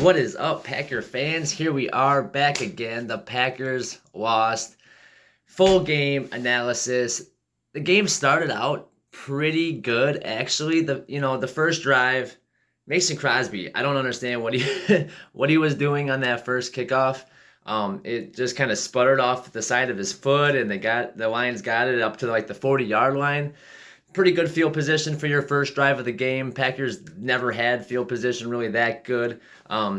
What is up, Packer fans? Here we are back again. The Packers lost. Full game analysis. The game started out pretty good, actually. The first drive, Mason Crosby. I don't understand what he what he was doing on that first kickoff. It just kind of sputtered off the side of his foot, and the Lions got it up to like the 40-yard line. Pretty good field position for your first drive of the game. Packers never had field position really that good,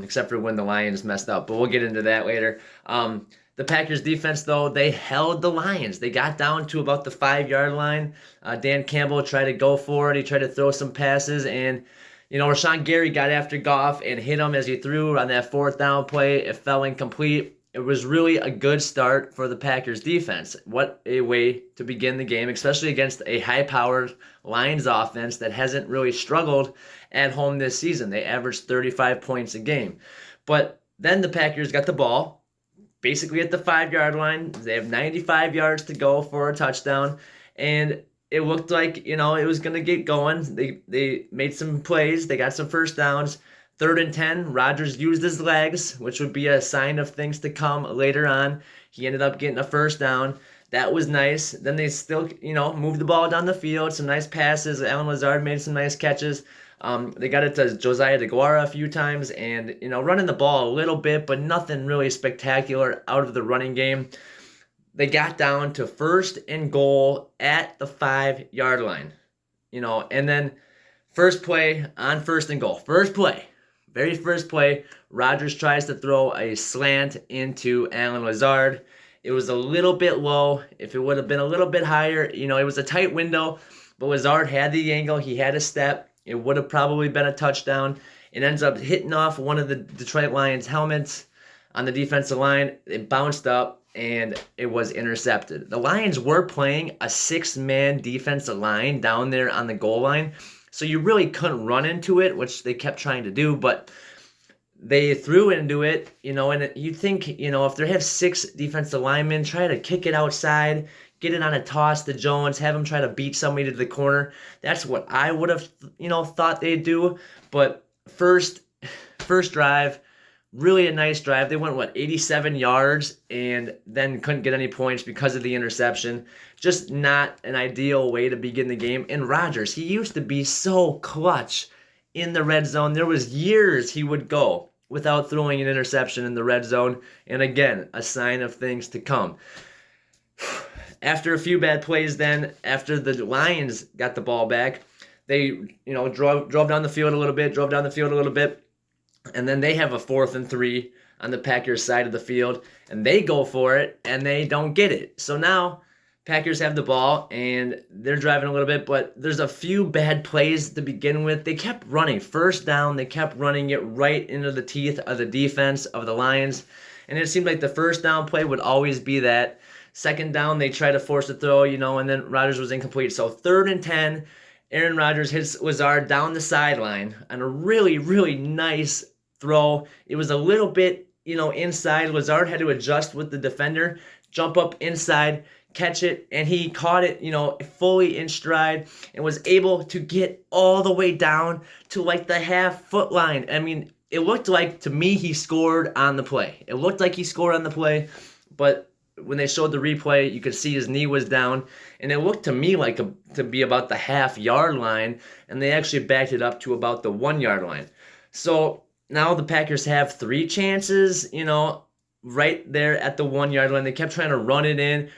except for when the Lions messed up. But we'll get into that later. The Packers defense, though, they held the Lions. They got down to about the 5-yard line. Dan Campbell tried to go for it. He tried to throw some passes, and Rashawn Gary got after Goff and hit him as he threw on that fourth down play. It fell incomplete. It was really a good start for the Packers defense. What a way to begin the game, especially against a high-powered Lions offense that hasn't really struggled at home this season. They averaged 35 points a game. But then the Packers got the ball basically at the 5-yard line. They have 95 yards to go for a touchdown, and it looked like, it was going to get going. They made some plays. They got some first downs. 3rd and 10, Rodgers used his legs, which would be a sign of things to come later on. He ended up getting a first down. That was nice. Then they still, moved the ball down the field. Some nice passes. Aaron Lazard made some nice catches. They got it to Josiah Deguara a few times and, running the ball a little bit, but nothing really spectacular out of the running game. They got down to 1st and goal at the 5-yard line, and then first play on 1st and goal. Very first play, Rodgers tries to throw a slant into Allen Lazard. It was a little bit low. If it would have been a little bit higher, it was a tight window, but Lazard had the angle. He had a step. It would have probably been a touchdown. It ends up hitting off one of the Detroit Lions helmets on the defensive line. It bounced up, and it was intercepted. The Lions were playing a 6-man defensive line down there on the goal line, so you really couldn't run into it, which they kept trying to do, but they threw into it, and you'd think, if they have 6 defensive linemen, try to kick it outside, get it on a toss to Jones, have him try to beat somebody to the corner. That's what I would have, thought they'd do. But first drive, really a nice drive. They went, 87 yards, and then couldn't get any points because of the interception. Just not an ideal way to begin the game. And Rodgers, he used to be so clutch in the red zone. There was years he would go without throwing an interception in the red zone. And again, a sign of things to come. After a few bad plays then, after the Lions got the ball back, they, drove down the field a little bit, and then they have a 4th and 3 on the Packers side of the field, and they go for it, and they don't get it. So now Packers have the ball, and they're driving a little bit, but there's a few bad plays to begin with. They kept running. First down, they kept running it right into the teeth of the defense of the Lions, and it seemed like the first down play would always be that. Second down, they try to force a throw, and then Rodgers was incomplete. So 3rd and 10, Aaron Rodgers hits Lazard down the sideline on a really, really nice throw. It was a little bit, inside. Lazard had to adjust with the defender, jump up inside, catch it, and he caught it, fully in stride and was able to get all the way down to like the half-foot line. I mean, it looked like, to me, he scored on the play. But when they showed the replay, you could see his knee was down, and it looked to me like to be about the half-yard line, and they actually backed it up to about the 1-yard line. So now the Packers have 3 chances, right there at the 1-yard line. They kept trying to run it in.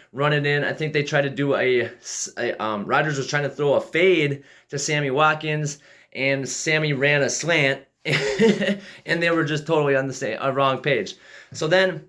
I think they tried to do Rodgers was trying to throw a fade to Sammy Watkins, and Sammy ran a slant, and they were just totally on the wrong page. So then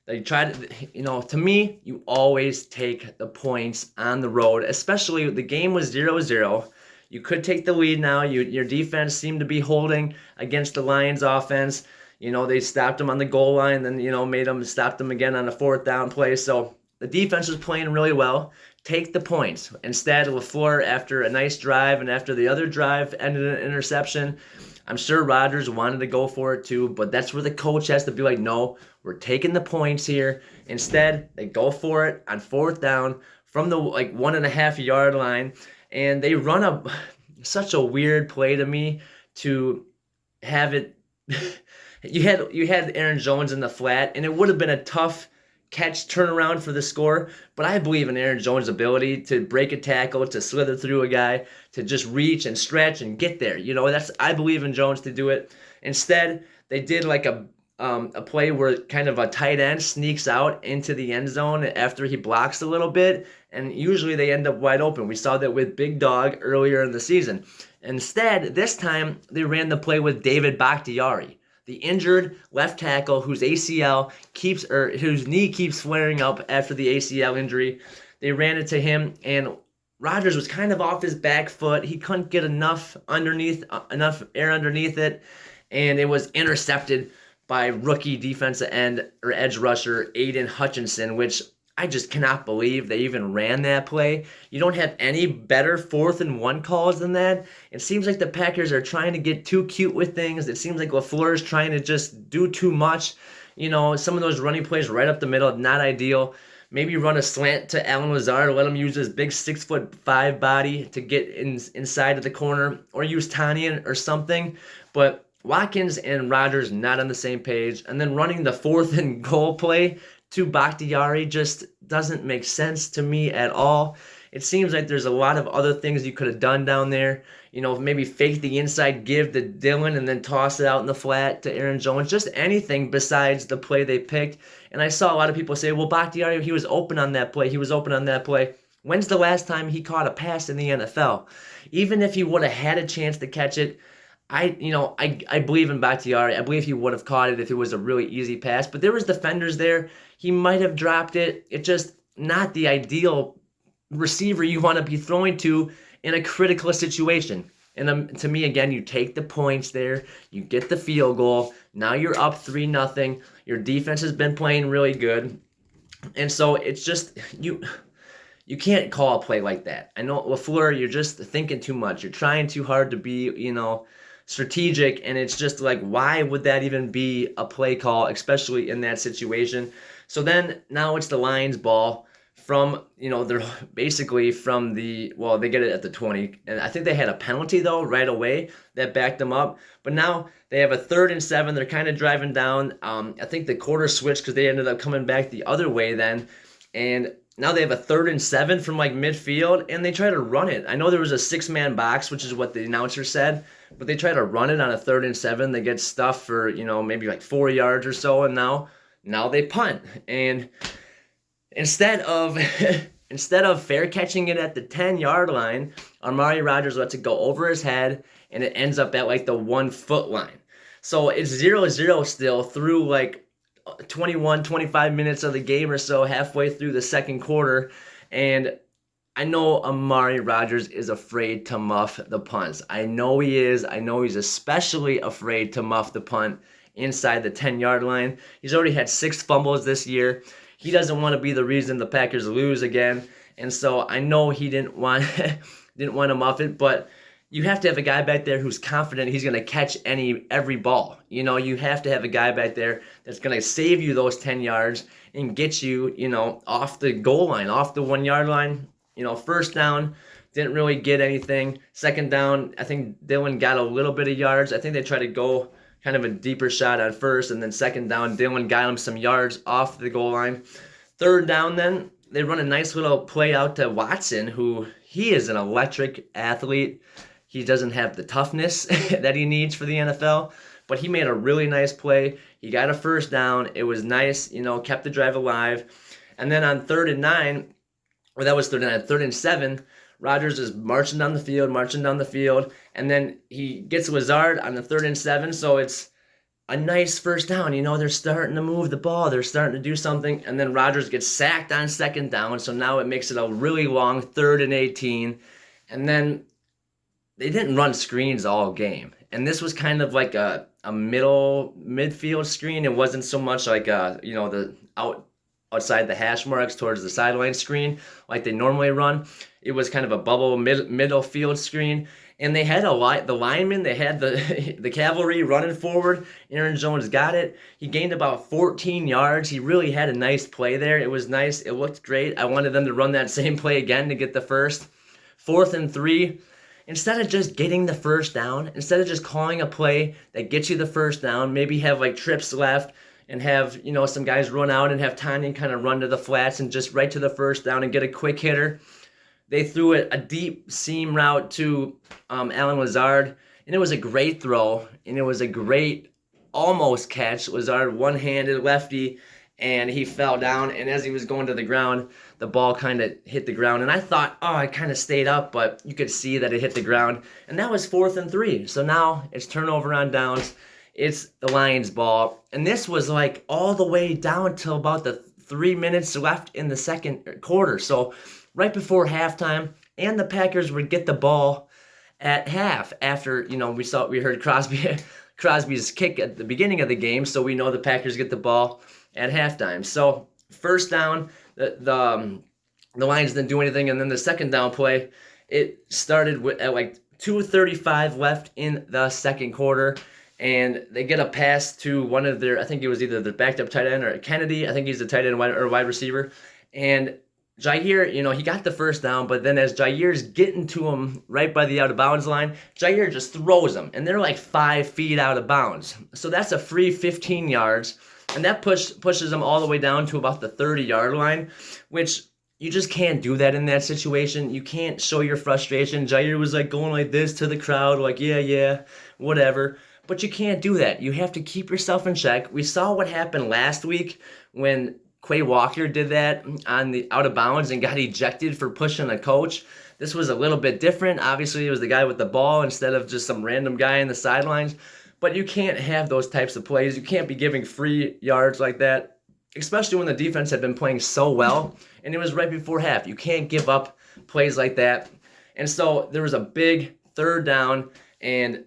they tried, to me, you always take the points on the road, especially the game was 0-0. You could take the lead now. Your defense seemed to be holding against the Lions offense. They stopped them on the goal line, then, stopped them again on a 4th down play. So the defense was playing really well. Take the points. Instead, LaFleur, after a nice drive and after the other drive ended in an interception, I'm sure Rodgers wanted to go for it too, but that's where the coach has to be like, no, we're taking the points here. Instead, they go for it on 4th down from the 1.5-yard line, and they run such a weird play to me to have it You had Aaron Jones in the flat, and it would have been a tough catch turnaround for the score. But I believe in Aaron Jones' ability to break a tackle, to slither through a guy, to just reach and stretch and get there. I believe in Jones to do it. Instead, they did like a play where kind of a tight end sneaks out into the end zone after he blocks a little bit, and usually they end up wide open. We saw that with Big Dog earlier in the season. Instead, this time they ran the play with David Bakhtiari, the injured left tackle whose knee keeps flaring up after the ACL injury. They ran it to him, and Rodgers was kind of off his back foot. He couldn't get enough air underneath it, and it was intercepted by rookie defensive end or edge rusher Aiden Hutchinson, which I just cannot believe they even ran that play. You don't have any better 4th and 1 calls than that. It seems like the Packers are trying to get too cute with things. It seems like LaFleur is trying to just do too much. Some of those running plays right up the middle, not ideal. Maybe run a slant to Alan Lazard, let him use his big 6'5" body to get inside of the corner, or use Tanyan or something. But Watkins and Rodgers not on the same page, and then running the 4th and goal play to Bakhtiari just doesn't make sense to me at all. It seems like there's a lot of other things you could have done down there. Maybe fake the inside give to Dylan and then toss it out in the flat to Aaron Jones. Just anything besides the play they picked. And I saw a lot of people say, well, Bakhtiari, he was open on that play. He was open on that play. When's the last time he caught a pass in the NFL? Even if he would have had a chance to catch it, I believe in Bakhtiari. I believe he would have caught it if it was a really easy pass. But there was defenders there. He might have dropped it. It's just not the ideal receiver you want to be throwing to in a critical situation. And to me, again, you take the points there. You get the field goal. Now you're up 3-0. Your defense has been playing really good. And so it's just, you can't call a play like that. I know, LaFleur, you're just thinking too much. You're trying too hard to be, strategic, and it's just like, why would that even be a play call, especially in that situation? So then now it's the Lions ball from, they're basically from they get it at the 20, and I think they had a penalty though right away that backed them up. But now they have a 3rd and 7. They're kind of driving down. I think the quarter switched because they ended up coming back the other way then, and now they have a 3rd and 7 from like midfield, and they try to run it. I know there was a 6-man box, which is what the announcer said, but they try to run it on a 3rd and 7. They get stuffed for, maybe like 4 yards or so, and now they punt. And instead of fair catching it at the 10-yard line, Amari Rodgers lets it go over his head, and it ends up at like the 1-foot line. So it's 0-0 still through like 25 minutes of the game or so, halfway through the second quarter, and I know Amari Rodgers is afraid to muff the punts. I know he is. I know he's especially afraid to muff the punt inside the 10-yard line. He's already had 6 fumbles this year. He doesn't want to be the reason the Packers lose again, and so I know he didn't want to muff it, but you have to have a guy back there who's confident he's going to catch every ball. You have to have a guy back there that's going to save you those 10 yards and get you, off the goal line, off the 1-yard line. First down, didn't really get anything. Second down, I think Dylan got a little bit of yards. I think they tried to go kind of a deeper shot on first, and then second down, Dylan got him some yards off the goal line. Third down, then, they run a nice little play out to Watson, who he is an electric athlete. He doesn't have the toughness that he needs for the NFL, but he made a really nice play. He got a first down. It was nice, kept the drive alive. And then on 3rd and 9, or that was 3rd and 9, 3rd and 7, Rodgers is marching down the field, and then he gets Lazard on the 3rd and 7, so it's a nice first down. They're starting to move the ball. They're starting to do something, and then Rodgers gets sacked on 2nd down, so now it makes it a really long 3rd and 18, and then they didn't run screens all game. And this was kind of like a midfield screen. It wasn't so much like the outside the hash marks towards the sideline screen like they normally run. It was kind of a bubble middle field screen. And they had the linemen, they had the cavalry running forward. Aaron Jones got it. He gained about 14 yards. He really had a nice play there. It was nice. It looked great. I wanted them to run that same play again to get the first. 4th and 3. instead of just getting the first down, instead of just calling a play that gets you the first down, maybe have like trips left and have, some guys run out and have Tanya kind of run to the flats and just right to the first down and get a quick hitter. They threw a deep seam route to Alan Lazard, and it was a great throw, and it was a great almost catch. Lazard one-handed lefty, and he fell down, and as he was going to the ground, the ball kind of hit the ground, and I thought, it kind of stayed up, but you could see that it hit the ground, and that was 4th and 3. So now it's turnover on downs. It's the Lions' ball, and this was like all the way down till about the 3 minutes left in the second quarter. So right before halftime, and the Packers would get the ball at half after, we heard Crosby's kick at the beginning of the game, so we know the Packers get the ball at halftime. So first down, the Lions didn't do anything, and then the second down play, it started at like 2:35 left in the second quarter, and they get a pass to one of their, I think it was either the backed up tight end or Kennedy, I think he's the tight end or wide receiver, and Jaire, he got the first down, but then as Jaire's getting to him right by the out of bounds line, Jaire just throws him, and they're like 5 feet out of bounds. So that's a free 15 yards, and that pushes them all the way down to about the 30-yard line, which you just can't do that in that situation. You can't show your frustration. Jaire was like going like this to the crowd, like, yeah, whatever. But you can't do that. You have to keep yourself in check. We saw what happened last week when Quay Walker did that on the out of bounds and got ejected for pushing a coach. This was a little bit different. Obviously, it was the guy with the ball instead of just some random guy in the sidelines. But you can't have those types of plays. You can't be giving free yards like that, especially when the defense had been playing so well. And it was right before half. You can't give up plays like that. And so there was a big third down, and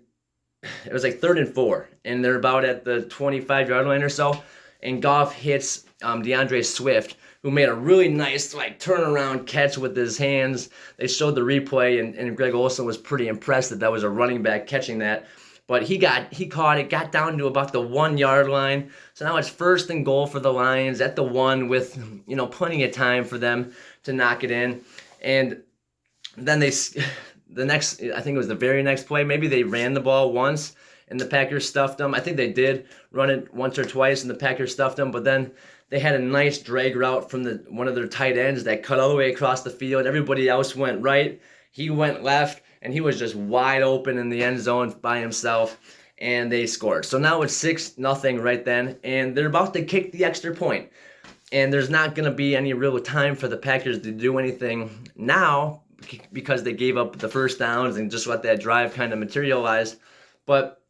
it was like 3rd and 4. And they're about at the 25-yard line or so. And Goff hits DeAndre Swift, who made a really nice turnaround catch with his hands. They showed the replay, and Greg Olsen was pretty impressed that was a running back catching that. But he caught it, got down to about the 1-yard line. So now it's 1st and goal for the Lions at the 1 with plenty of time for them to knock it in. And then I think it was the very next play, maybe they ran the ball once and the Packers stuffed them. I think they did run it once or twice and the Packers stuffed them, but then they had a nice drag route from one of their tight ends that cut all the way across the field. Everybody else went right. He went left, and he was just wide open in the end zone by himself, and they scored. So now it's 6-0 right then, and they're about to kick the extra point. And there's not going to be any real time for the Packers to do anything now because they gave up the first downs and just let that drive kind of materialize. But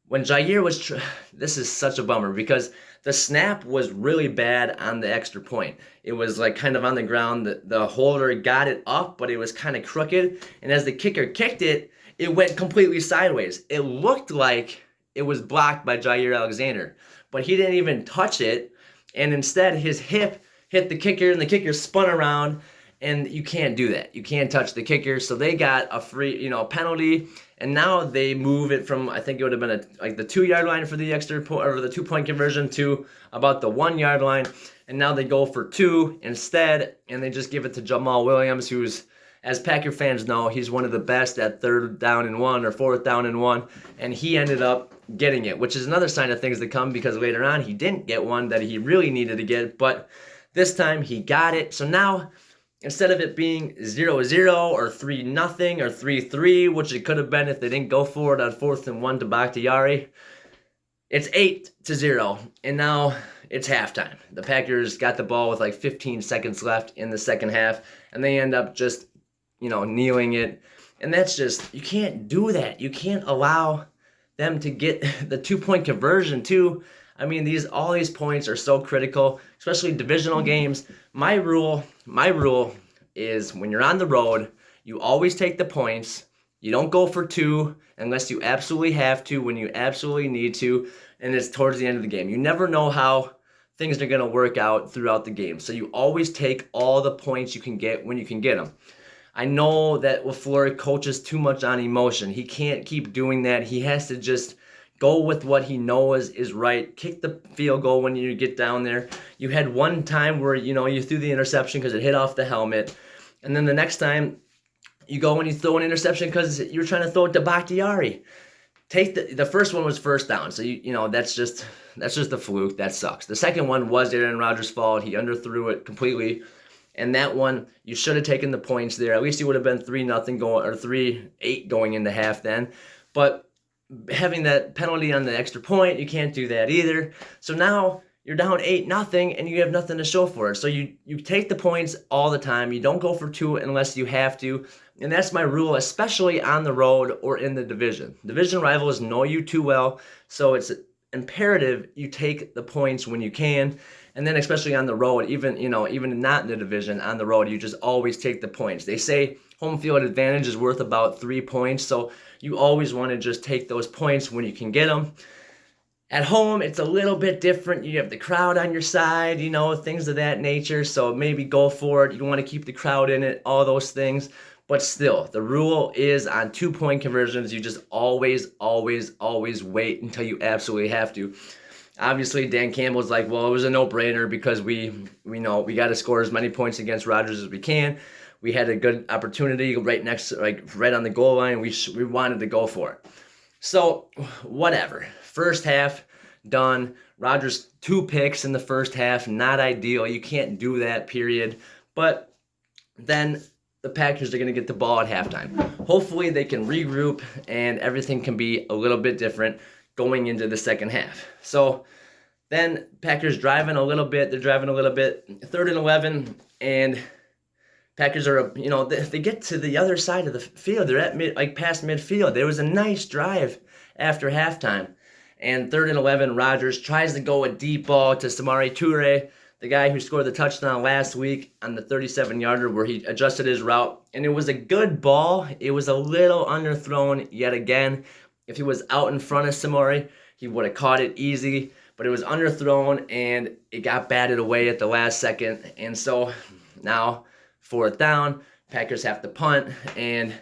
when Jaire was, this is such a bummer because the snap was really bad on the extra point. It was kind of on the ground. The holder got it up, but it was kind of crooked. And as the kicker kicked it, it went completely sideways. It looked like it was blocked by Jaire Alexander, but he didn't even touch it. And instead, his hip hit the kicker, and the kicker spun around. And you can't do that. You can't touch the kicker. So they got a free, penalty. And now they move it from, I think it would have been the 2-yard line for the extra point, or the 2-point conversion, to about the 1-yard line. And now they go for 2 instead, and they just give it to Jamal Williams, who's, as Packer fans know, he's one of the best at 3rd down and 1 or 4th down and 1. And he ended up getting it, which is another sign of things to come because later on he didn't get one that he really needed to get. But this time he got it. So now, instead of it being 0-0 or 3-0 or 3-3, which it could have been if they didn't go for it on 4th and 1 to Bakhtiari, it's 8-0, and now it's halftime. The Packers got the ball with 15 seconds left in the second half, and they end up just, kneeling it. And that's just, you can't do that. You can't allow them to get the 2-point conversion too. I mean, all these points are so critical, especially divisional games. My rule is when you're on the road, you always take the points. You don't go for 2 unless you absolutely have to, when you absolutely need to, and it's towards the end of the game. You never know how things are going to work out throughout the game. So you always take all the points you can get when you can get them. I know that LaFleur coaches too much on emotion. He can't keep doing that. He has to just go with what he knows is right. Kick the field goal when you get down there. You had one time where, you threw the interception because it hit off the helmet. And then the next time, You go and you throw an interception because you're trying to throw it to Bakhtiari. Take the first one was first down, so you know that's just a fluke. That sucks. The second one was Aaron Rodgers' fault. He underthrew it completely, and that one you should have taken the points there. At least you would have been 3-0 going or 3-8 going into half then. But having that penalty on the extra point, you can't do that either. So now you're down 8-0 and you have nothing to show for it. So you take the points all the time. You don't go for 2 unless you have to. And that's my rule, especially on the road or in the division. Division rivals know you too well, so it's imperative you take the points when you can. And then especially on the road, even not in the division, on the road, you just always take the points. They say home field advantage is worth about 3 points, so you always want to just take those points when you can get them. At home, it's a little bit different. You have the crowd on your side, things of that nature, so maybe go for it. You want to keep the crowd in it, all those things. But still, the rule is on 2-point conversions, you just always wait until you absolutely have to. Obviously, Dan Campbell's like, well, it was a no-brainer because we know we got to score as many points against Rodgers as we can. We had a good opportunity right on the goal line. We wanted to go for it. So, whatever. First half, done. Rodgers 2 picks in the first half, not ideal. You can't do that, period. But then the Packers are going to get the ball at halftime. Hopefully they can regroup and everything can be a little bit different going into the second half. So then Packers driving a little bit. They're driving a little bit. 3rd and 11, and Packers are, they get to the other side of the field. They're at past midfield. There was a nice drive after halftime. And 3rd and 11, Rodgers tries to go a deep ball to Amari, the guy who scored the touchdown last week on the 37-yarder where he adjusted his route. And it was a good ball. It was a little underthrown yet again. If he was out in front of Amari, he would have caught it easy. But it was underthrown, and it got batted away at the last second. And so now, 4th down, Packers have to punt. And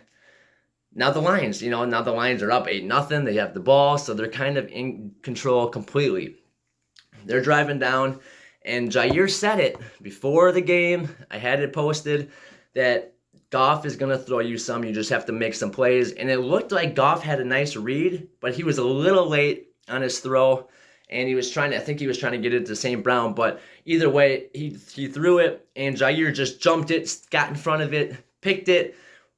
now the Lions, are up 8-0. They have the ball, so they're kind of in control completely. They're driving down. And Jaire said it before the game. I had it posted that Goff is going to throw you some. You just have to make some plays. And it looked like Goff had a nice read, but he was a little late on his throw. And he was trying to get it to St. Brown. But either way, he threw it, and Jaire just jumped it, got in front of it, picked it.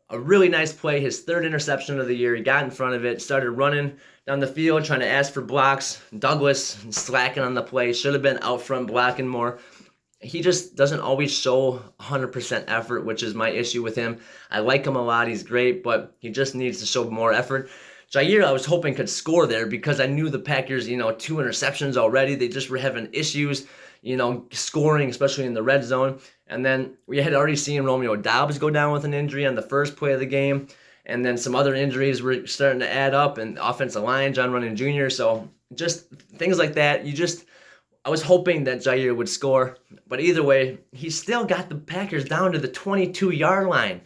A really nice play, his 3rd interception of the year. He got in front of it, started running down the field, trying to ask for blocks. Douglas slacking on the play, should have been out front blocking more. He just doesn't always show 100% effort, which is my issue with him. I like him a lot, he's great, but he just needs to show more effort. Jaire, I was hoping, could score there because I knew the Packers, 2 interceptions already. They just were having issues, scoring, especially in the red zone. And then we had already seen Romeo Doubs go down with an injury on the first play of the game. And then some other injuries were starting to add up, and offensive line, John Running Jr. So just things like that. I was hoping that Jaire would score. But either way, he still got the Packers down to the 22-yard line.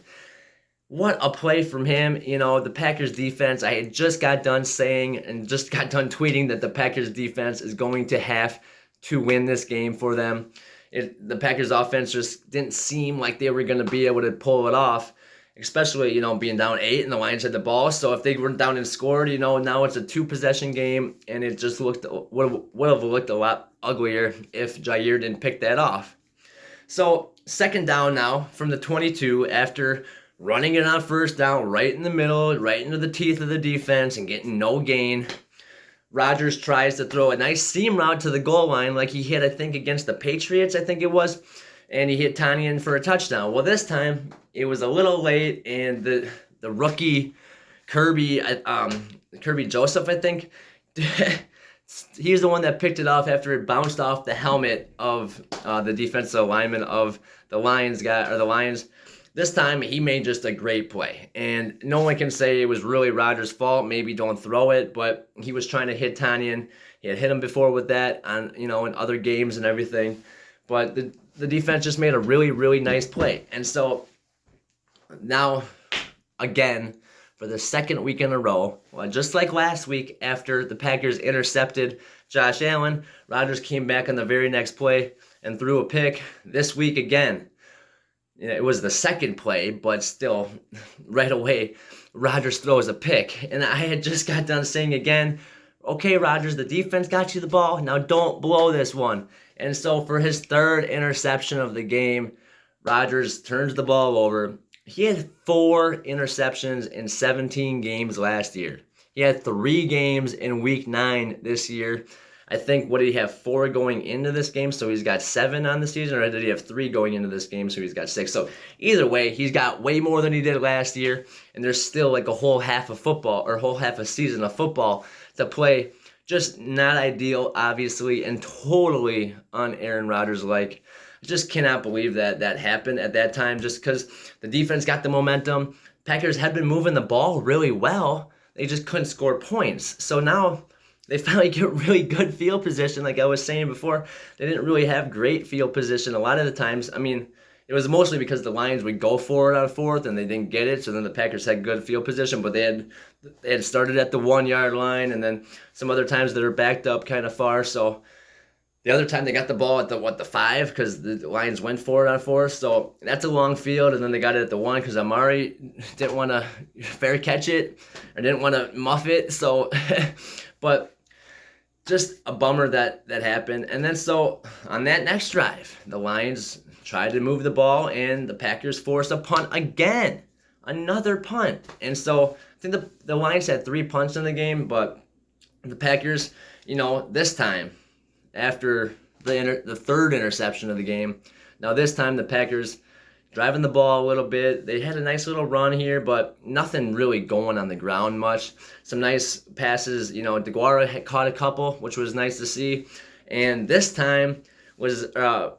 What a play from him. The Packers defense, I had just got done saying and just got done tweeting that the Packers defense is going to have to win this game for them. The Packers offense just didn't seem like they were going to be able to pull it off, especially, being down 8 and the Lions had the ball. So if they were down and scored, now it's a 2-possession game, and it just would have looked a lot uglier if Jaire didn't pick that off. So 2nd down now from the 22 after running it on 1st down right in the middle, right into the teeth of the defense and getting no gain. Rodgers tries to throw a nice seam route to the goal line like he hit, I think, against the Patriots, I think it was. And he hit Tanyan for a touchdown. Well, this time, it was a little late, and the rookie Kirby Joseph, I think, he's the one that picked it off after it bounced off the helmet of the defensive lineman of the Lions This time, he made just a great play. And no one can say it was really Rodgers' fault. Maybe don't throw it, but he was trying to hit Tanyan. He had hit him before with that on, in other games and everything. But the defense just made a really, really nice play. And so now, again, for the 2nd week in a row, well, just like last week after the Packers intercepted Josh Allen, Rodgers came back on the very next play and threw a pick. This week again, it was the second play, but still, right away, Rodgers throws a pick. And I had just got done saying again, okay, Rodgers, the defense got you the ball. Now don't blow this one. And so for his third interception of the game, Rodgers turns the ball over. He had 4 interceptions in 17 games last year. He had 3 games in week 9 this year. I think, what did he have, 4 going into this game, so he's got 7 on the season, or did he have 3 going into this game, so he's got 6? So either way, he's got way more than he did last year, and there's still like a whole half of football, or whole half a season of football to play. Just not ideal, obviously, and totally on Aaron Rodgers. Like, I just cannot believe that that happened at that time, just because the defense got the momentum. Packers had been moving the ball really well. They just couldn't score points. So now they finally get really good field position. Like I was saying before, they didn't really have great field position a lot of the times. I mean, it was mostly because the Lions would go for it on 4th and they didn't get it. So then the Packers had good field position, but they had started at the 1-yard line, and then some other times they were backed up kind of far. So the other time they got the ball at the 5, because the Lions went for it on 4th. So that's a long field, and then they got it at the 1 because Amari didn't want to fair catch it, or didn't want to muff it. So, but just a bummer that happened. And then so on that next drive, the Lions tried to move the ball, and the Packers forced a punt again. Another punt. And so I think the Lions had 3 punts in the game, but the Packers, this time, after the third interception of the game, now this time the Packers driving the ball a little bit. They had a nice little run here, but nothing really going on the ground much. Some nice passes. Deguara had caught a couple, which was nice to see. And this time was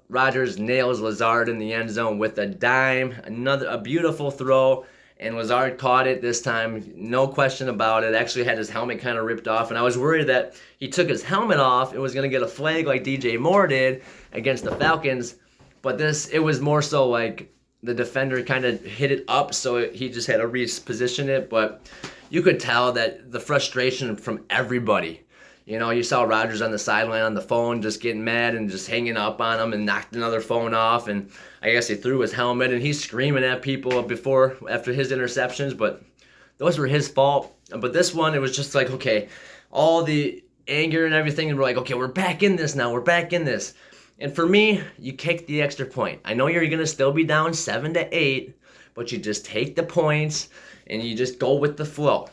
Rodgers nails Lazard in the end zone with a dime. A beautiful throw. And Lazard caught it this time, no question about it. Actually had his helmet kind of ripped off, and I was worried that he took his helmet off and was going to get a flag like DJ Moore did against the Falcons. But it was more so like the defender kind of hit it up, so he just had to reposition it. But you could tell that the frustration from everybody. You saw Rodgers on the sideline on the phone just getting mad and just hanging up on him, and knocked another phone off. And I guess he threw his helmet, and he's screaming at people after his interceptions, but those were his fault. But this one, it was just like, okay, all the anger and everything, and we're like, okay, we're back in this now. We're back in this. And for me, you kick the extra point. I know you're going to still be down 7-8, but you just take the points and you just go with the flow.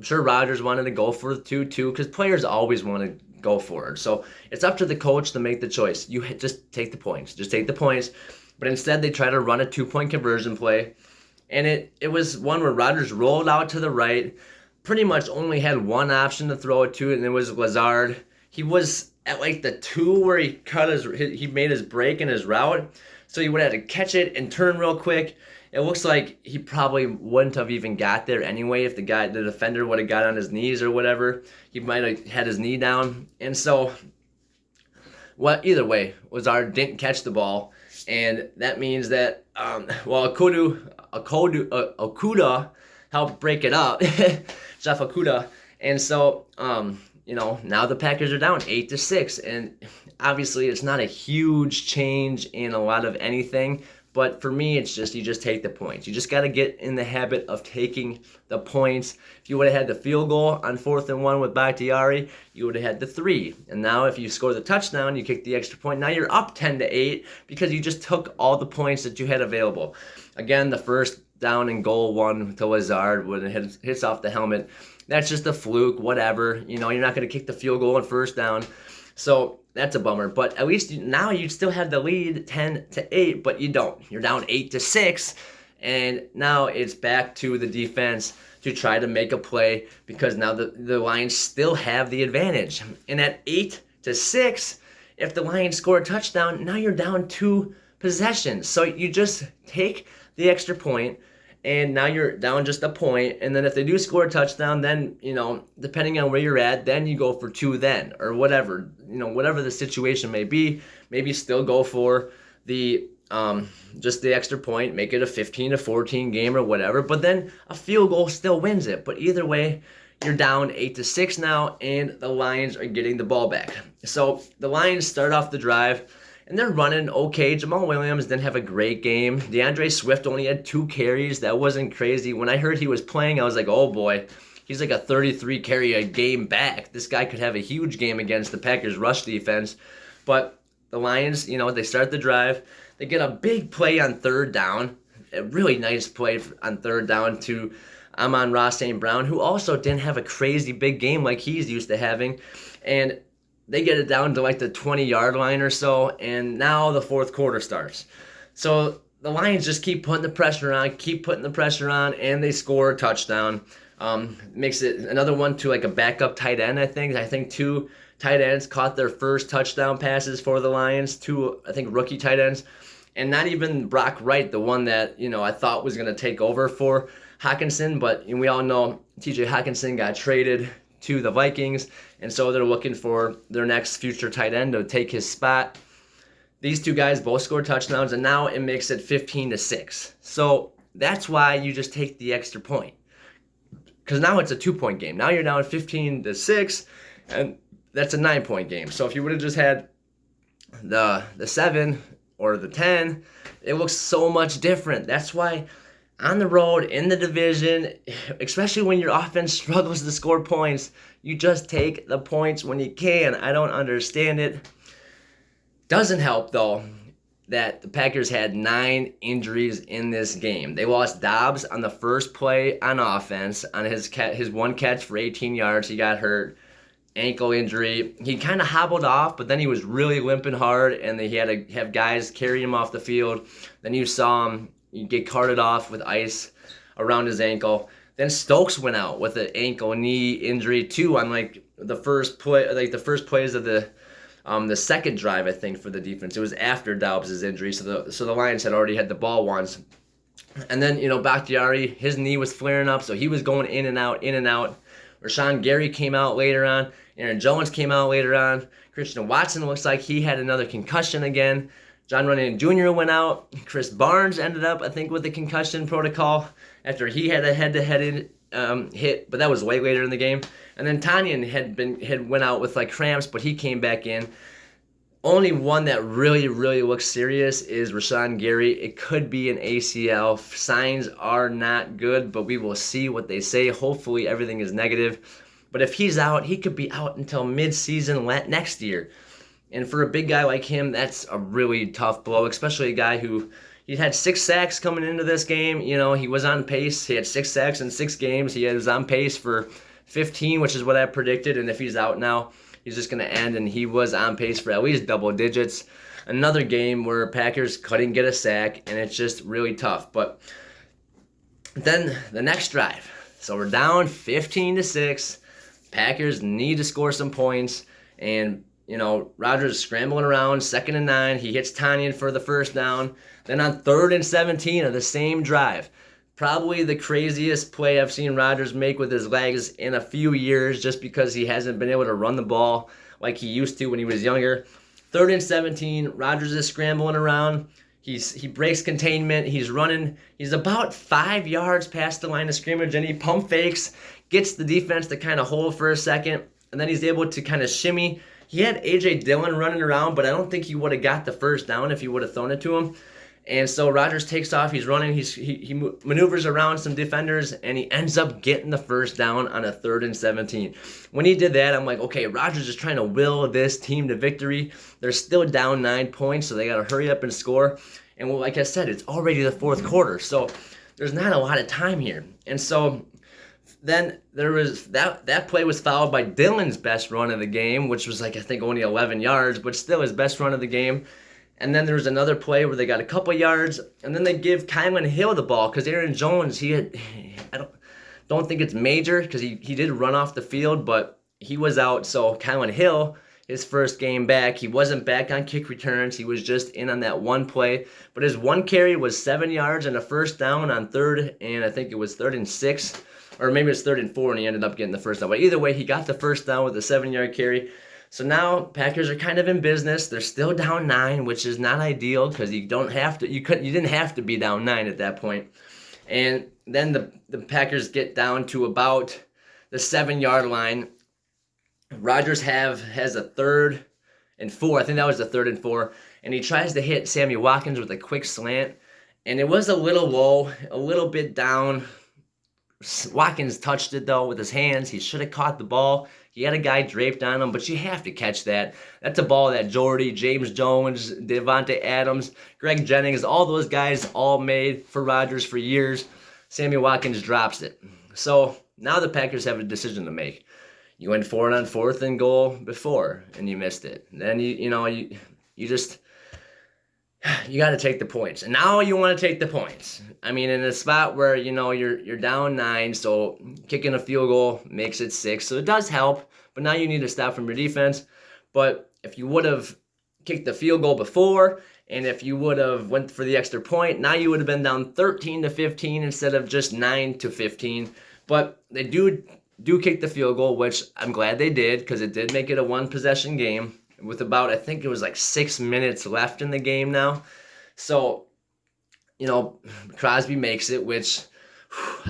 I'm sure Rodgers wanted to go for the 2-2 because players always want to go for it. So it's up to the coach to make the choice. You just take the points. Just take the points. But instead, they try to run a 2-point conversion play. And it was one where Rodgers rolled out to the right, pretty much only had one option to throw it to, and it was Lazard. He was at like the 2 where he made his break in his route. So he would have to catch it and turn real quick. It looks like he probably wouldn't have even got there anyway if the defender would have got on his knees or whatever. He might have had his knee down. And so, either way, Lazard didn't catch the ball. And that means that, Okuda helped break it up. Jeff Okuda. And so, now the Packers are down 8-6. And obviously, it's not a huge change in a lot of anything. But for me, it's just, you just take the points. You just got to get in the habit of taking the points. If you would have had the field goal on 4th and 1 with Bakhtiari, you would have had the 3. And now if you score the touchdown, you kick the extra point. Now you're up 10-8 because you just took all the points that you had available. Again, the first down and goal one to Lazard when it hits off the helmet. That's just a fluke, whatever. You're not going to kick the field goal on first down. So that's a bummer. But at least now you still have the lead 10-8, but you don't. You're down 8-6, and now it's back to the defense to try to make a play because now the Lions still have the advantage. And at 8-6, if the Lions score a touchdown, now you're down 2 possessions. So you just take the extra point, and now you're down just a point. And then if they do score a touchdown, then, depending on where you're at, then you go for 2 then, or whatever. Whatever the situation may be, maybe still go for the just the extra point, make it a 15-14 game or whatever. But then a field goal still wins it. But either way, you're down 8-6 now, and the Lions are getting the ball back. So the Lions start off the drive, and they're running okay. Jamal Williams didn't have a great game. DeAndre Swift only had 2 carries. That wasn't crazy. When I heard he was playing, I was like, oh boy, he's like a 33 carry a game back. This guy could have a huge game against the Packers rush defense. But the Lions, they start the drive. They get a big play on third down. A really nice play on third down to Amon-Ra St. Brown, who also didn't have a crazy big game like he's used to having. And they get it down to like the 20-yard line or so, and now the fourth quarter starts. So the Lions just keep putting the pressure on, and they score a touchdown. Makes it another one to like a backup tight end, I think. I think 2 tight ends caught their first touchdown passes for the Lions, 2, I think, rookie tight ends. And not even Brock Wright, the one that, I thought was going to take over for Hockenson, but we all know TJ Hockenson got traded to the Vikings, and so they're looking for their next future tight end to take his spot. These 2 guys both scored touchdowns, and now it makes it 15-6. So that's why you just take the extra point, because now it's a 2-point game. Now you're down 15-6, and that's a 9-point game. So if you would have just had the 7 or the 10, it looks so much different. That's why on the road, in the division, especially when your offense struggles to score points, you just take the points when you can. I don't understand it. Doesn't help, though, that the Packers had 9 injuries in this game. They lost Doubs on the first play on offense, on his one catch for 18 yards. He got hurt. Ankle injury. He kind of hobbled off, but then he was really limping hard, and he had to have guys carry him off the field. Then you saw him get carted off with ice around his ankle. Then Stokes went out with an ankle knee injury too on like the first plays of the second drive, I think, for the defense. It was after Doubs' injury, so the Lions had already had the ball once. And then Bakhtiari, his knee was flaring up, so he was going in and out, in and out. Rashawn Gary came out later on. Aaron Jones came out later on. Christian Watson looks like he had another concussion again. John Runyan Jr. went out. Chris Barnes ended up, I think, with the concussion protocol after he had a head-to-head hit, but that was way later in the game. And then Tanyan had went out with like cramps, but he came back in. Only one that really, really looks serious is Rashawn Gary. It could be an ACL. Signs are not good, but we will see what they say. Hopefully everything is negative. But if he's out, he could be out until mid-season next year. And for a big guy like him, that's a really tough blow, especially a guy who he had 6 sacks coming into this game. He was on pace. He had 6 sacks in 6 games. He was on pace for 15, which is what I predicted. And if he's out now, he's just going to end, and he was on pace for at least double digits. Another game where Packers couldn't get a sack, and it's just really tough. But then the next drive. So we're down 15-6. Packers need to score some points, and Rodgers scrambling around, 2nd and 9. He hits Tanyan for the first down. Then on 3rd and 17 of the same drive, probably the craziest play I've seen Rodgers make with his legs in a few years, just because he hasn't been able to run the ball like he used to when he was younger. 3rd and 17, Rodgers is scrambling around. He breaks containment. He's running. He's about 5 yards past the line of scrimmage, and he pump fakes, gets the defense to kind of hold for a second, and then he's able to kind of shimmy. He had A.J. Dillon running around, but I don't think he would have got the first down if he would have thrown it to him. And so Rodgers takes off. He's running. He maneuvers around some defenders, and he ends up getting the first down on a 3rd and 17. When he did that, I'm like, okay, Rodgers is trying to will this team to victory. They're still down 9 points, so they got to hurry up and score. And like I said, it's already the 4th quarter, so there's not a lot of time here. And so then there was that play was followed by Dillon's best run of the game, which was I think only 11 yards, but still his best run of the game. And then there was another play where they got a couple yards, and then they give Kylan Hill the ball because Aaron Jones, I don't think it's major because he did run off the field, but he was out. So Kylan Hill, his first game back, he wasn't back on kick returns. He was just in on that one play. But his one carry was 7 yards and a first down on 3rd, and I think it was 3rd and 6. Or maybe it's 3rd and 4, and he ended up getting the first down. But either way, he got the first down with a 7-yard carry. So now Packers are kind of in business. They're still down 9, which is not ideal because you didn't have to be down 9 at that point. And then the Packers get down to about the 7-yard line. Rodgers has a 3rd and 4. I think that was the 3rd and 4. And he tries to hit Sammy Watkins with a quick slant. And it was a little low, a little bit down. Watkins touched it, though, with his hands. He should have caught the ball. He had a guy draped on him, but you have to catch that. That's a ball that Jordy, James Jones, Devontae Adams, Greg Jennings, all those guys all made for Rodgers for years. Sammy Watkins drops it. So now the Packers have a decision to make. You went for it on 4th and goal before, and you missed it. Then you got to take the points. And now you want to take the points. I mean, in a spot where, you're down 9, so kicking a field goal makes it 6. So it does help, but now you need to stop from your defense. But if you would have kicked the field goal before, and if you would have went for the extra point, now you would have been down 13-15 instead of just 9-15. But they do kick the field goal, which I'm glad they did, because it did make it a 1-possession game with about, I think it was like 6 minutes left in the game now. So, Crosby makes it, which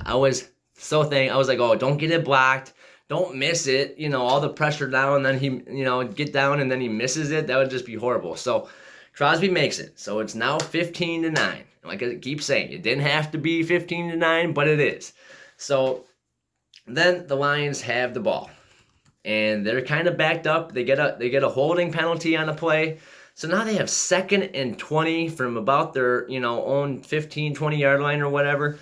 I was like, oh, don't get it blocked. Don't miss it. All the pressure down, and then he, get down, and then he misses it. That would just be horrible. So Crosby makes it. So it's now 15-9. Like I keep saying, it didn't have to be 15-9, but it is. So then the Lions have the ball, and they're kind of backed up. They get a holding penalty on a play. So now they have 2nd and 20 from about their, own 15, 20-yard line or whatever.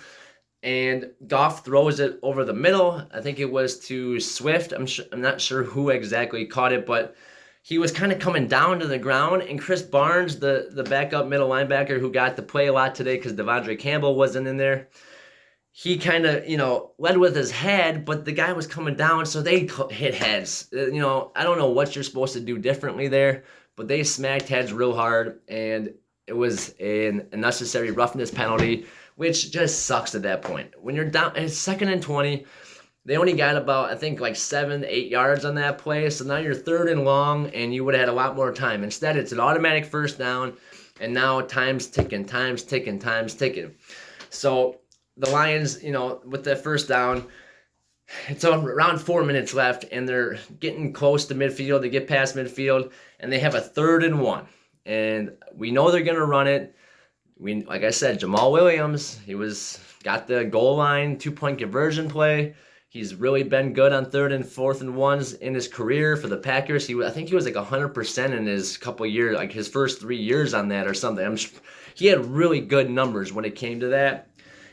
And Goff throws it over the middle. I think it was to Swift. I'm not sure who exactly caught it, but he was kind of coming down to the ground. And Chris Barnes, the backup middle linebacker who got to play a lot today because Devondre Campbell wasn't in there, he kind of, led with his head, but the guy was coming down, so they hit heads. I don't know what you're supposed to do differently there, but they smacked heads real hard, and it was an unnecessary roughness penalty, which just sucks at that point. When you're down, it's 2nd and 20. They only got about, I think, like 7-8 yards on that play, so now you're 3rd and long, and you would have had a lot more time. Instead, it's an automatic 1st down, and now time's ticking. So the Lions, with that 1st down, it's around 4 minutes left, and they're getting close to midfield. They get past midfield, and they have a 3rd and 1. And we know they're going to run it. Like I said, Jamal Williams, got the goal line 2-point conversion play. He's really been good on 3rd and 4th and 1s in his career for the Packers. I think he was like 100% in his couple years, like his first 3 years on that or something. He had really good numbers when it came to that.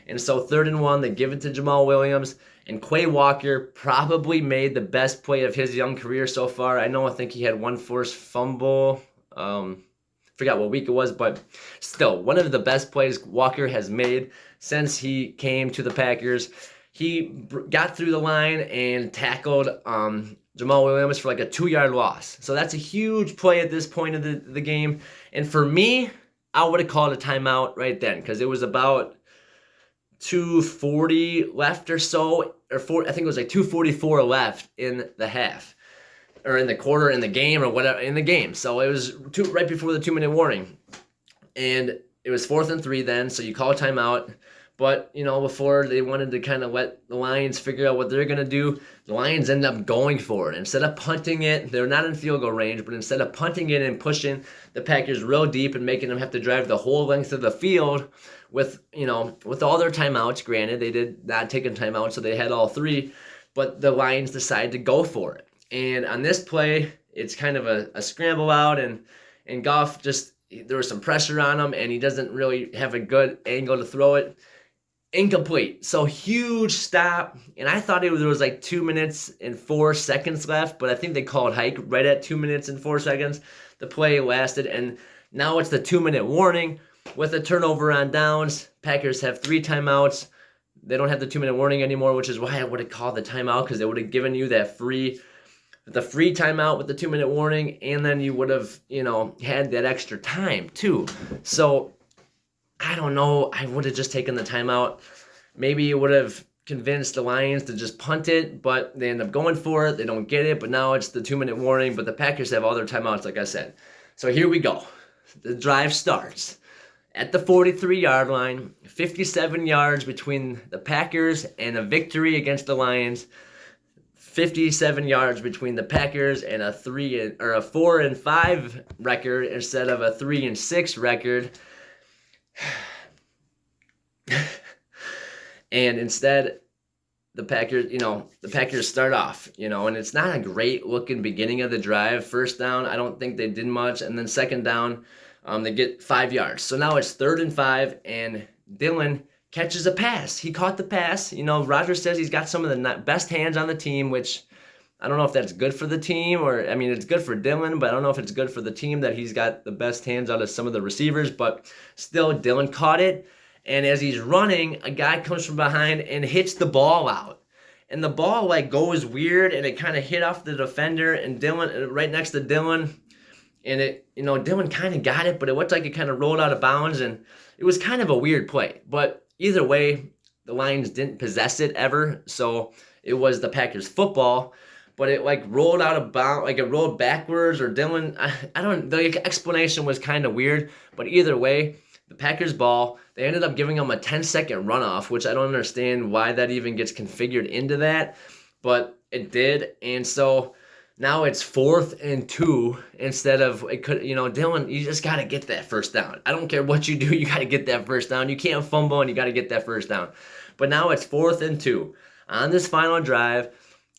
And so 3rd and 1, they give it to Jamal Williams. And Quay Walker probably made the best play of his young career so far. I think he had one forced fumble. Forgot what week it was, but still, one of the best plays Walker has made since he came to the Packers. He got through the line and tackled Jamal Williams for like a 2-yard loss. So that's a huge play at this point of the game. And for me, I would have called a timeout right then, because it was about 2:40 left or so, I think it was like 2:44 left in the half, or in the quarter, in the game, or whatever, in the game. So it was right before the 2-minute warning, and it was 4th and 3 then. So you call a timeout, but before they wanted to kind of let the Lions figure out what they're gonna do, the Lions end up going for it instead of punting it. They're not in field goal range, but instead of punting it and pushing the Packers real deep and making them have to drive the whole length of the field with all their timeouts. Granted, they did not take a timeout, so they had all 3, but the Lions decided to go for it. And on this play, it's kind of a scramble out, and Goff there was some pressure on him, and he doesn't really have a good angle to throw it. Incomplete. So huge stop, and I thought there was like 2 minutes and 4 seconds left, but I think they called hike right at 2 minutes and 4 seconds. The play lasted, and now it's the 2-minute warning with a turnover on downs. Packers have 3 timeouts. They don't have the 2-minute warning anymore, which is why I would have called the timeout, because they would have given you that free timeout with the 2-minute warning, and then you would have, had that extra time too. So I don't know. I would have just taken the timeout. Maybe it would have convinced the Lions to just punt it, but they end up going for it. They don't get it, but now it's the 2-minute warning, but the Packers have all their timeouts, like I said. So here we go. The drive starts at the 43-yard line, 57 yards between the Packers and a victory against the Lions. 57 yards between the Packers and a 4-5 record instead of a 3-6 record. And instead, the Packers start off, and it's not a great looking beginning of the drive. First down, I don't think they did much. And then second down, they get 5 yards. So now it's 3rd and 5, and Dillon catches a pass. He caught the pass. Rodgers says he's got some of the best hands on the team, which I don't know if that's good for the team or, it's good for Dillon, but I don't know if it's good for the team that he's got the best hands out of some of the receivers. But still, Dillon caught it. And as he's running, a guy comes from behind and hits the ball out. And the ball goes weird, and it kind of hit off the defender and Dillon, right next to Dillon. And it, Dillon kind of got it, but it looked like it kind of rolled out of bounds, and it was kind of a weird play. But either way, the Lions didn't possess it ever, so it was the Packers football. But it rolled out of bounds, it rolled backwards, or Dillon. The explanation was kind of weird, but either way, the Packers ball. They ended up giving them a 10-second runoff, which I don't understand why that even gets configured into that, but it did. And so now it's 4th and 2 instead of it could. Dillon, you just got to get that first down. I don't care what you do, you got to get that first down. You can't fumble, and you got to get that first down. But now it's 4th and 2 on this final drive.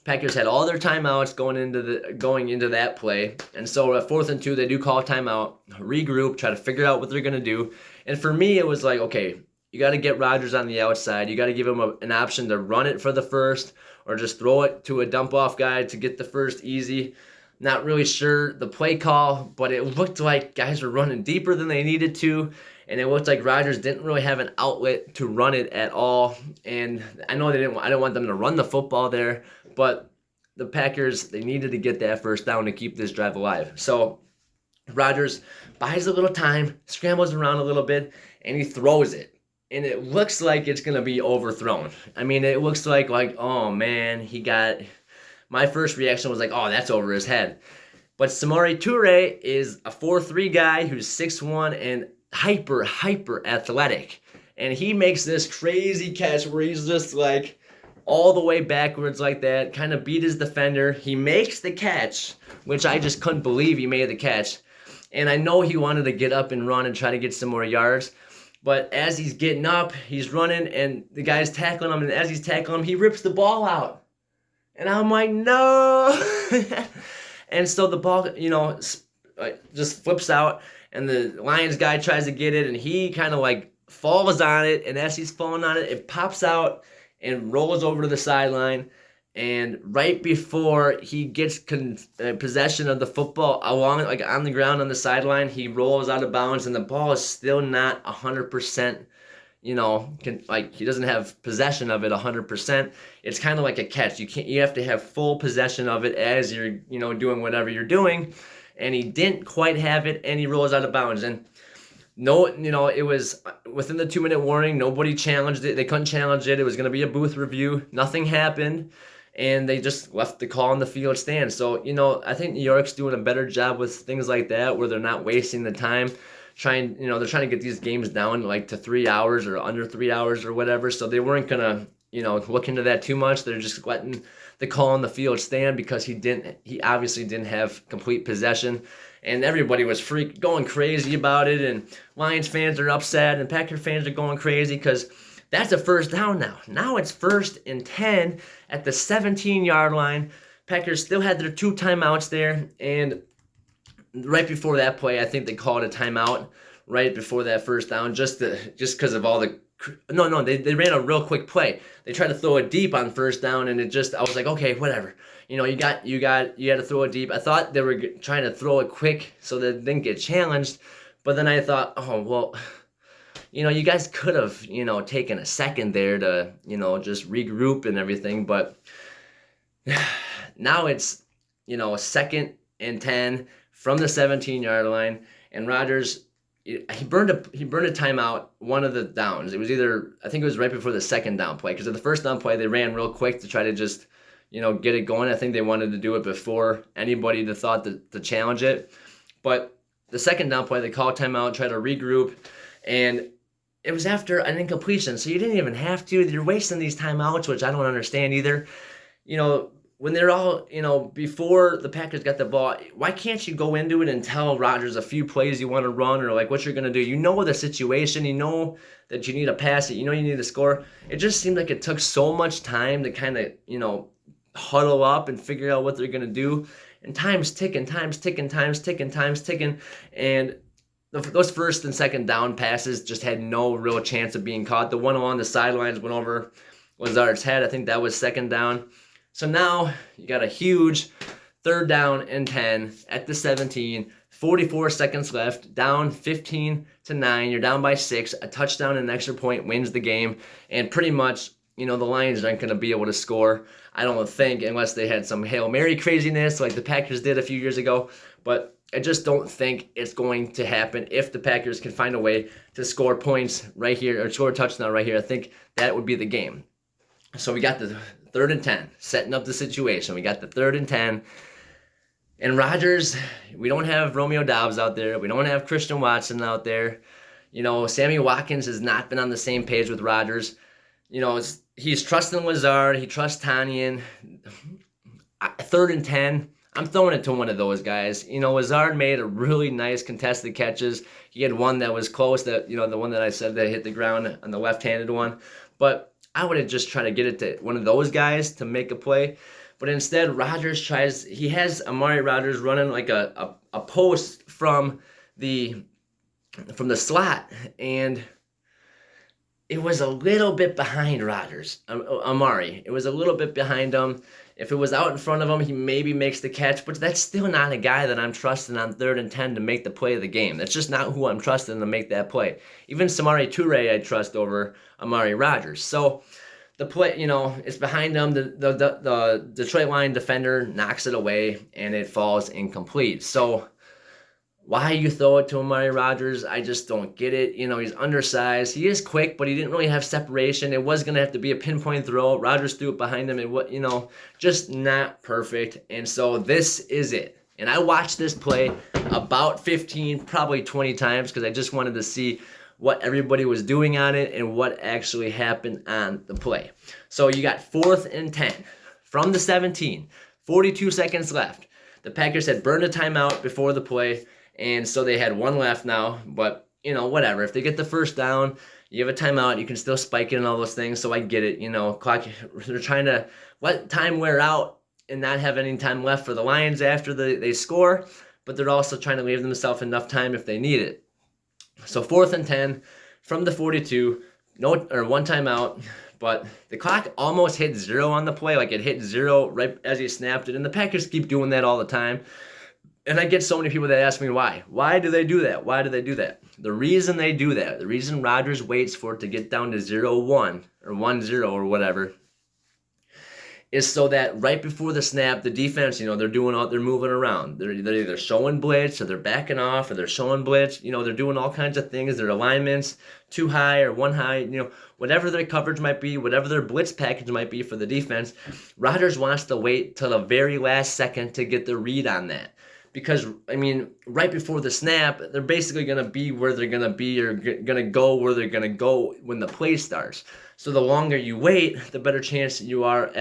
Packers had all their timeouts going into that play, and so at 4th and 2, they do call a timeout, regroup, try to figure out what they're gonna do. And for me, it was okay, you got to get Rodgers on the outside. You got to give him an option to run it for the first, or just throw it to a dump off guy to get the first easy. Not really sure the play call, but it looked like guys were running deeper than they needed to. And it looked like Rodgers didn't really have an outlet to run it at all. And I know I didn't want them to run the football there, but the Packers, they needed to get that first down to keep this drive alive. So Rodgers buys a little time, scrambles around a little bit, and he throws it. And it looks like it's going to be overthrown. It looks like, oh man, my first reaction was oh, that's over his head. But Amari Toure is a 4'3" guy who's 6'1" and hyper athletic. And he makes this crazy catch where he's just all the way backwards like that, kind of beat his defender. He makes the catch, which I just couldn't believe he made the catch. And I know he wanted to get up and run and try to get some more yards. But as he's getting up, he's running, and the guy's tackling him. And as he's tackling him, he rips the ball out. And I'm like, no. And so the ball, just flips out. And the Lions guy tries to get it, and he kind of falls on it. And as he's falling on it, it pops out and rolls over to the sideline. And right before he gets possession of the football along on the ground on the sideline, he rolls out of bounds, and the ball is still not 100%. He doesn't have possession of it 100%. It's kind of like a catch. You have to have full possession of it as you're doing whatever you're doing. And he didn't quite have it, and he rolls out of bounds. And it was within the 2-minute warning. Nobody challenged it. They couldn't challenge it. It was going to be a booth review. Nothing happened, and they just left the call on the field stand. So, I think New York's doing a better job with things like that, where they're not wasting the time. They're trying to get these games down to 3 hours or under 3 hours or whatever. So they weren't going to, look into that too much. They're just letting the call on the field stand because he obviously didn't have complete possession, and everybody was going crazy about it, and Lions fans are upset, and Packer fans are going crazy because that's a first down now. Now it's 1st and 10 at the 17-yard line. Packers still had their 2 timeouts there, and right before that play, I think they called a timeout right before that first down just because of all the. No, they ran a real quick play. They tried to throw it deep on first down, and I was like, okay, whatever. You had to throw it deep. I thought they were trying to throw it quick so that it didn't get challenged, but then I thought, oh well, you guys could have taken a second there to just regroup and everything, but now it's 2nd and 10 from the 17-yard line, and Rodgers. He burned a timeout one of the downs. It was I think it was right before the second down play, because at the first down play they ran real quick to try to just get it going. I think they wanted to do it before anybody thought to challenge it. But the second down play they called timeout, try to regroup, and it was after an incompletion. So you didn't even have to. You're wasting these timeouts, which I don't understand either. when they're all, before the Packers got the ball, why can't you go into it and tell Rodgers a few plays you want to run or like what you're going to do? You know the situation. You know that you need to pass it. You know you need to score. It just seemed like it took so much time to kind of, huddle up and figure out what they're going to do. And time's ticking. And those first and second down passes just had no real chance of being caught. The one along the sidelines went over Lazard's head. I think that was second down. So now you got a huge 3rd down and 10 at the 17, 44 seconds left, down 15-9. You're down by 6. A touchdown and an extra point wins the game. And pretty much, the Lions aren't going to be able to score, I don't think, unless they had some Hail Mary craziness like the Packers did a few years ago. But I just don't think it's going to happen if the Packers can find a way to score points right here or score a touchdown right here. I think that would be the game. So we got the 3rd and 10, setting up the situation. We got the 3rd and 10. And Rodgers, we don't have Romeo Doubs out there. We don't have Christian Watson out there. Sammy Watkins has not been on the same page with Rodgers. He's trusting Lazard. He trusts Tanyan. 3rd and 10. I'm throwing it to one of those guys. Lazard made a really nice contested catches. He had one that was close, that the one that I said that hit the ground on the left-handed one. But I would have just tried to get it to one of those guys to make a play. But instead, Rodgers he has Amari Rodgers running like a post from the slot. And it was a little bit behind Rodgers, Amari. It was a little bit behind him. If it was out in front of him, he maybe makes the catch, but that's still not a guy that I'm trusting on 3rd and 10 to make the play of the game. That's just not who I'm trusting to make that play. Even Samori Toure I trust over Amari Rodgers. So the play, it's behind him. The Detroit Lion defender knocks it away, and it falls incomplete. So why you throw it to Amari Rodgers, I just don't get it. He's undersized. He is quick, but he didn't really have separation. It was going to have to be a pinpoint throw. Rodgers threw it behind him. It just not perfect. And so this is it. And I watched this play about 15, probably 20 times because I just wanted to see what everybody was doing on it and what actually happened on the play. So you got 4th and 10 from the 17, 42 seconds left. The Packers had burned a timeout before the play. And so they had one left now, but, whatever. If they get the first down, you have a timeout, you can still spike it and all those things, so I get it. Clock, they're trying to let time wear out and not have any time left for the Lions after they score, but they're also trying to leave themselves enough time if they need it. So 4th and 10 from the 42, one timeout, but the clock almost hit 0 on the play, like it hit 0 right as he snapped it, and the Packers keep doing that all the time. And I get so many people that ask me why. Why do they do that? Why do they do that? The reason they do that, the reason Rodgers waits for it to get down to 0-1 or 1-0 or whatever, is so that right before the snap, the defense, they're moving around. They're either showing blitz or they're backing off or they're showing blitz. They're doing all kinds of things. Their alignments too high or one high, whatever their coverage might be, whatever their blitz package might be for the defense. Rodgers wants to wait till the very last second to get the read on that. Because, right before the snap, they're basically going to be where they're going to be or going to go where they're going to go when the play starts. So the longer you wait, the better chance you have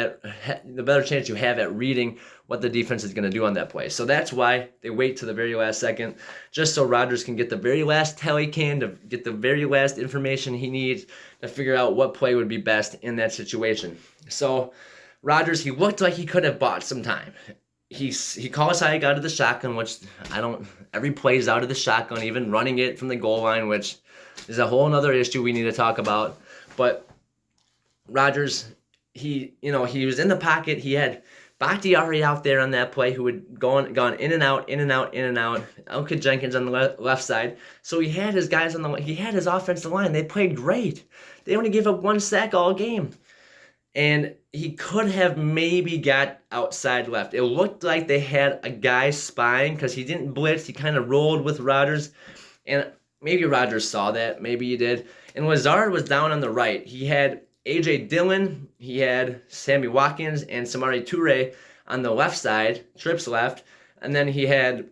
at reading what the defense is going to do on that play. So that's why they wait to the very last second, just so Rodgers can get the very last tell he can, to get the very last information he needs to figure out what play would be best in that situation. So Rodgers, he looked like he could have bought some time. He calls high out of the shotgun, which every play's out of the shotgun, even running it from the goal line, which is a whole other issue we need to talk about. But Rodgers, he was in the pocket. He had Bakhtiari out there on that play who had gone in and out. Elka Jenkins on the left side. So he had his guys he had his offensive line. They played great. They only gave up 1 sack all game. And he could have maybe got outside left. It looked like they had a guy spying because he didn't blitz. He kind of rolled with Rodgers. And maybe Rodgers saw that. Maybe he did. And Lazard was down on the right. He had A.J. Dillon. He had Sammy Watkins and Samori Toure on the left side, trips left. And then he had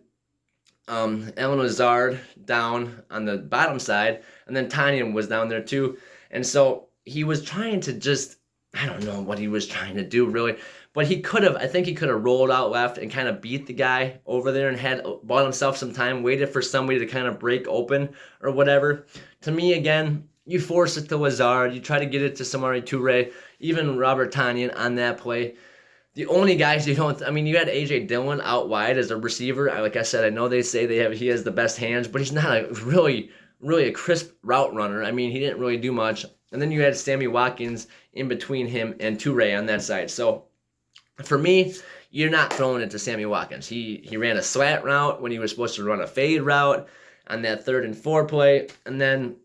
Aaron Lazard down on the bottom side. And then Tanyan was down there too. And so he was trying to just... I don't know what he was trying to do, really. But I think he could have rolled out left and kind of beat the guy over there and had bought himself some time, waited for somebody to kind of break open or whatever. To me, again, you force it to Lazard. You try to get it to Amari, even Robert Tonyan on that play. The only guys you don't, I mean, you had A.J. Dillon out wide as a receiver. Like I said, I know they say he has the best hands, but he's not a really a crisp route runner. I mean, he didn't really do much. And then you had Sammy Watkins in between him and Toure on that side. So for me, you're not throwing it to Sammy Watkins. He ran a slant route when he was supposed to run a fade route on that 3rd and 4 play. And then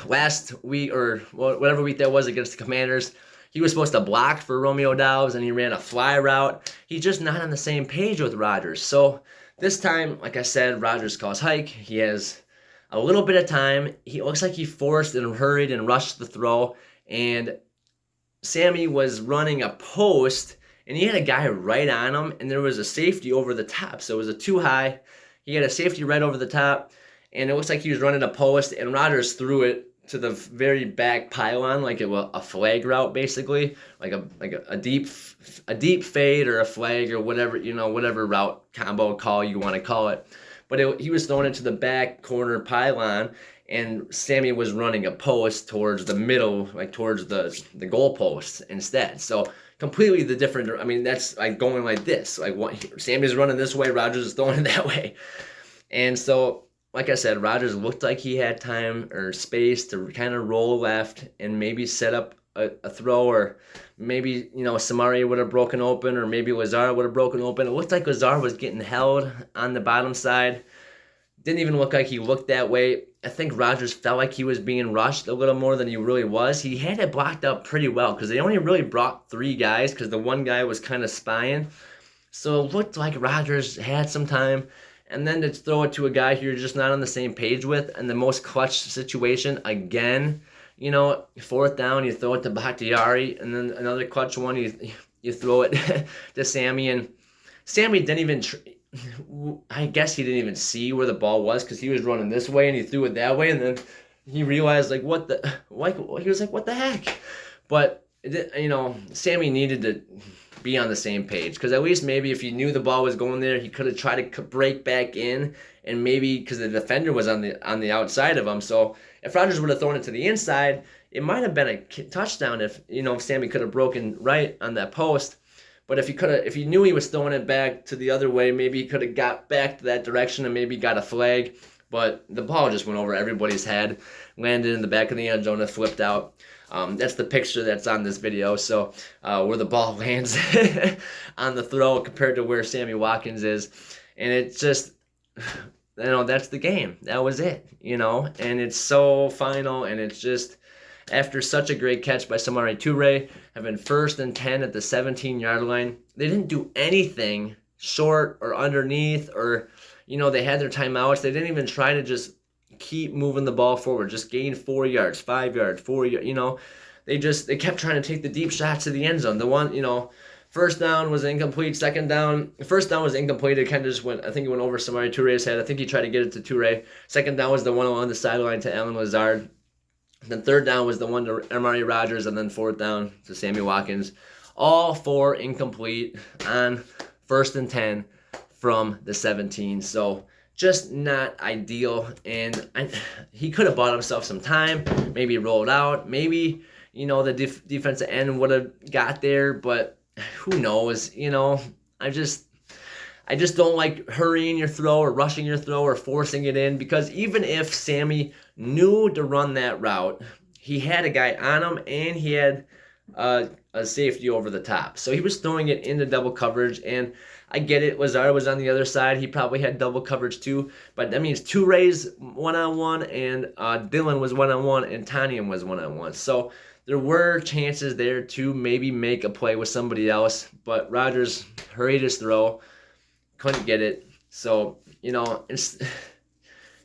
last week, or whatever week that was against the Commanders, he was supposed to block for Romeo Doubs, and he ran a fly route. He's just not on the same page with Rodgers. So this time, like I said, Rodgers calls hike. He has a little bit of time. He looks like he forced and hurried and rushed the throw, and Sammy was running a post, and he had a guy right on him, and there was a safety over the top. So it was a too high. He had a safety right over the top, and it looks like he was running a post, and Rodgers threw it to the very back pylon, like it was a flag route, basically, like a deep fade or a flag or whatever, whatever route combo call you want to call it. But he was throwing it to the back corner pylon, and Sammy was running a post towards the middle, like towards the goal post instead. So completely the different. I mean, that's like going like this. Like Sammy's running this way, Rodgers is throwing it that way, and so. Like I said, Rodgers looked like he had time or space to kind of roll left and maybe set up a throw, or maybe, Amari would have broken open, or maybe Lazard would have broken open. It looked like Lazard was getting held on the bottom side. Didn't even look like he looked that way. I think Rodgers felt like he was being rushed a little more than he really was. He had it blocked up pretty well because they only really brought 3 guys because the one guy was kind of spying. So it looked like Rodgers had some time. And then to throw it to a guy who you're just not on the same page with, and the most clutch situation, again, 4th down, you throw it to Bakhtiari, and then another clutch one, you throw it to Sammy, and Sammy didn't even, I guess he didn't even see where the ball was, because he was running this way, and he threw it that way, and then he realized, he was like, what the heck? But, Sammy needed to be on the same page, because at least maybe if he knew the ball was going there, he could have tried to break back in, and maybe because the defender was on the outside of him. So if Rodgers would have thrown it to the inside, it might have been a touchdown if Sammy could have broken right on that post. But if he knew he was throwing it back to the other way, maybe he could have got back to that direction and maybe got a flag. But the ball just went over everybody's head, landed in the back of the end zone and flipped out. That's the picture that's on this video. So where the ball lands on the throw compared to where Sammy Watkins is. And it's just, that's the game. That was it, And it's so final, and it's just, after such a great catch by Amari Toure, having 1st and 10 at the 17-yard line, they didn't do anything short or underneath, or, they had their timeouts. They didn't even try to just keep moving the ball forward, just gain 4 yards, 5 yards, 4 yards, they kept trying to take the deep shots to the end zone. The one, 1st down was incomplete, 2nd down, 1st down was incomplete, it kind of just went, I think it went over Amari Toure's head. I think he tried to get it to Toure. 2nd down was the one along the sideline to Allen Lazard. Then 3rd down was the one to Amari Rodgers, and then 4th down to Sammy Watkins. All 4 incomplete on 1st and 10 from the 17. So just not ideal, and he could have bought himself some time, maybe rolled out, maybe, the defensive end would have got there, but who knows, I just don't like hurrying your throw or rushing your throw or forcing it in, because even if Sammy knew to run that route, he had a guy on him, and he had a safety over the top. So he was throwing it into double coverage, and I get it. Lazard was on the other side. He probably had double coverage too, but that means Toure's one-on-one, and Dillon was one-on-one, and Tonyan was one-on-one. So there were chances there to maybe make a play with somebody else, but Rodgers hurried his throw, couldn't get it. So, it's,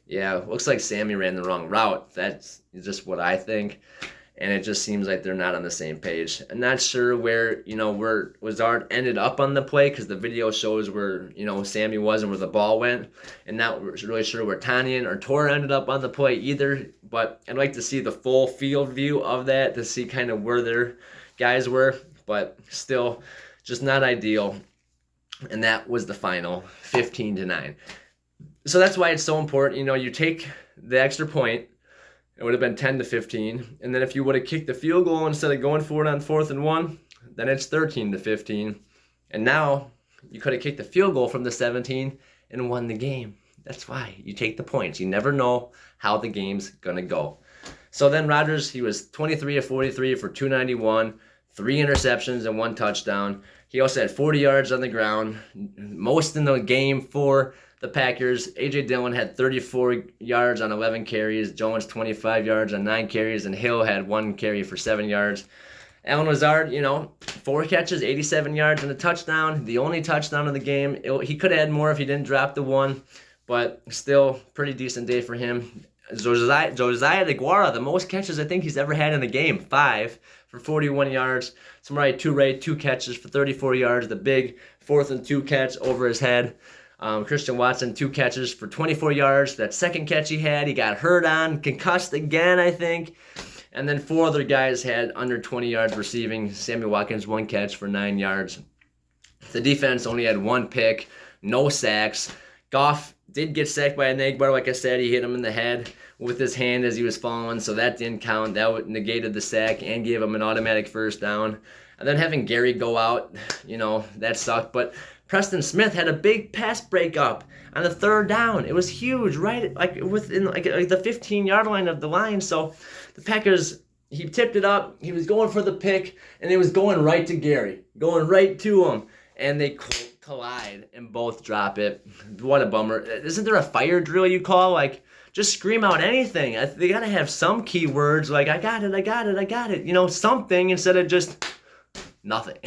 yeah, looks like Sammy ran the wrong route. That's just what I think. And it just seems like they're not on the same page. I'm not sure where Lazard ended up on the play, because the video shows where, Sammy was and where the ball went. And not really sure where Tonyan or Tor ended up on the play either. But I'd like to see the full field view of that to see kind of where their guys were. But still, Just not ideal. And that was the final, 15-9. So that's why it's so important. You take the extra point, it would have been 10-15. And then if you would have kicked the field goal instead of going for it on 4th and 1, then it's 13-15. And now you could have kicked the field goal from the 17 and won the game. That's why you take the points. You never know how the game's going to go. So then Rodgers, he was 23-43 for 291, 3 interceptions and 1 touchdown. He also had 40 yards on the ground, most in the game for the Packers. A.J. Dillon had 34 yards on 11 carries, Jones 25 yards on 9 carries, and Hill had 1 carry for 7 yards. Aaron Lazard, 4 catches, 87 yards, and a touchdown. The only touchdown of the game. He could have had more if he didn't drop the one, but still pretty decent day for him. Josiah Deguara, the most catches I think he's ever had in the game, 5 for 41 yards. Amari 2 catches for 34 yards. The big 4th and 2 catch over his head. Christian Watson, 2 catches for 24 yards. That second catch he had, he got hurt on, concussed again, I think. And then 4 other guys had under 20 yards receiving. Sammy Watkins, 1 catch for 9 yards. The defense only had 1 pick, no sacks. Goff did get sacked by a Deguara, like I said. He hit him in the head with his hand as he was falling, so that didn't count. That negated the sack and gave him an automatic first down. And then having Gary go out, that sucked. But Preston Smith had a big pass breakup on the 3rd down. It was huge, right within the 15-yard line of the line. So the Packers, he tipped it up. He was going for the pick, and it was going right to Gary, going right to him. And they collide and both drop it. What a bummer. Isn't there a fire drill you call? Just scream out anything. They got to have some keywords like, I got it. Something instead of just nothing.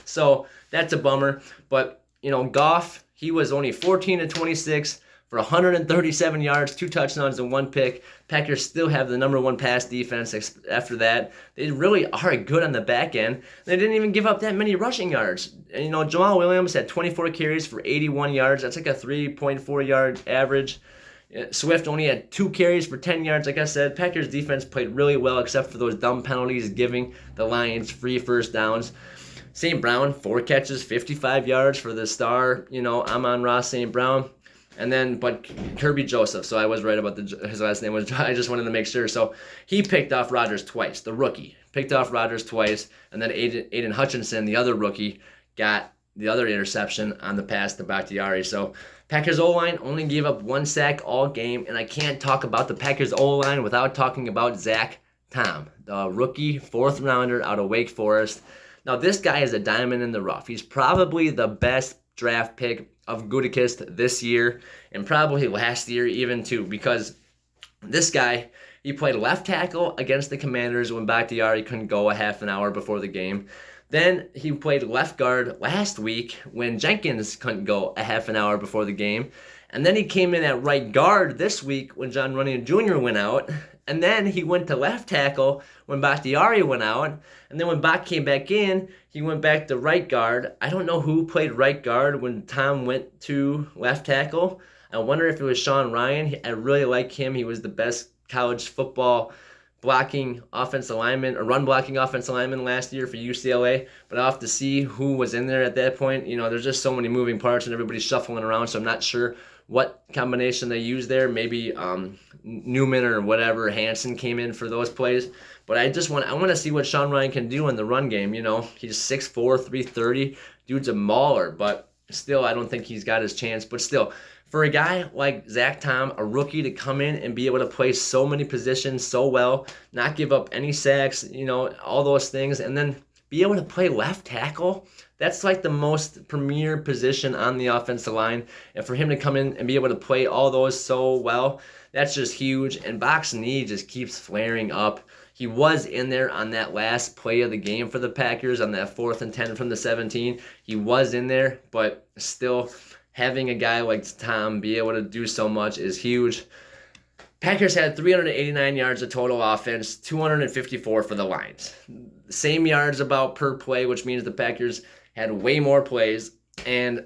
So that's a bummer. But, Goff, he was only 14-26 for 137 yards, 2 touchdowns, and 1 pick. Packers still have the number 1 pass defense after that. They really are good on the back end. They didn't even give up that many rushing yards. And, Jamal Williams had 24 carries for 81 yards. That's like a 3.4-yard average. Swift only had 2 carries for 10 yards. Like I said, Packers defense played really well except for those dumb penalties giving the Lions free first downs. St. Brown, 4 catches, 55 yards for the star, Amon-Ra St. Brown. And then, but Kirby Joseph, so I was right about his last name. I just wanted to make sure. So he picked off Rodgers twice, the rookie. Picked off Rodgers twice. And then Aiden Hutchinson, the other rookie, got the other interception on the pass to Bakhtiari. So Packers O-line only gave up 1 sack all game. And I can't talk about the Packers O-line without talking about Zach Tom, the rookie 4th rounder out of Wake Forest. Now, this guy is a diamond in the rough. He's probably the best draft pick of Gutekunst this year and probably last year even too, because this guy, he played left tackle against the Commanders when Bakhtiari couldn't go a half an hour before the game. Then he played left guard last week when Jenkins couldn't go a half an hour before the game. And then he came in at right guard this week when John Runyan Jr. went out. And then he went to left tackle when Bakhtiari went out. And then when Bach came back in, he went back to right guard. I don't know who played right guard when Tom went to left tackle. I wonder if it was Sean Ryan. I really like him. He was the best college football blocking offensive lineman or run blocking offensive lineman last year for UCLA. But I'll have to see who was in there at that point. There's just so many moving parts and everybody's shuffling around, so I'm not sure what combination they used there. Maybe Newman or whatever, Hansen came in for those plays. But I want to see what Sean Ryan can do in the run game. He's 6'4", 330. Dude's a mauler, but still, I don't think he's got his chance. But still, for a guy like Zach Tom, a rookie, to come in and be able to play so many positions so well, not give up any sacks, all those things, and then be able to play left tackle, that's like the most premier position on the offensive line. And for him to come in and be able to play all those so well, that's just huge. And Bach's knee just keeps flaring up. He was in there on that last play of the game for the Packers on that 4th and 10 from the 17. He was in there, but still having a guy like Tom be able to do so much is huge. Packers had 389 yards of total offense, 254 for the Lions. Same yards about per play, which means the Packers had way more plays, and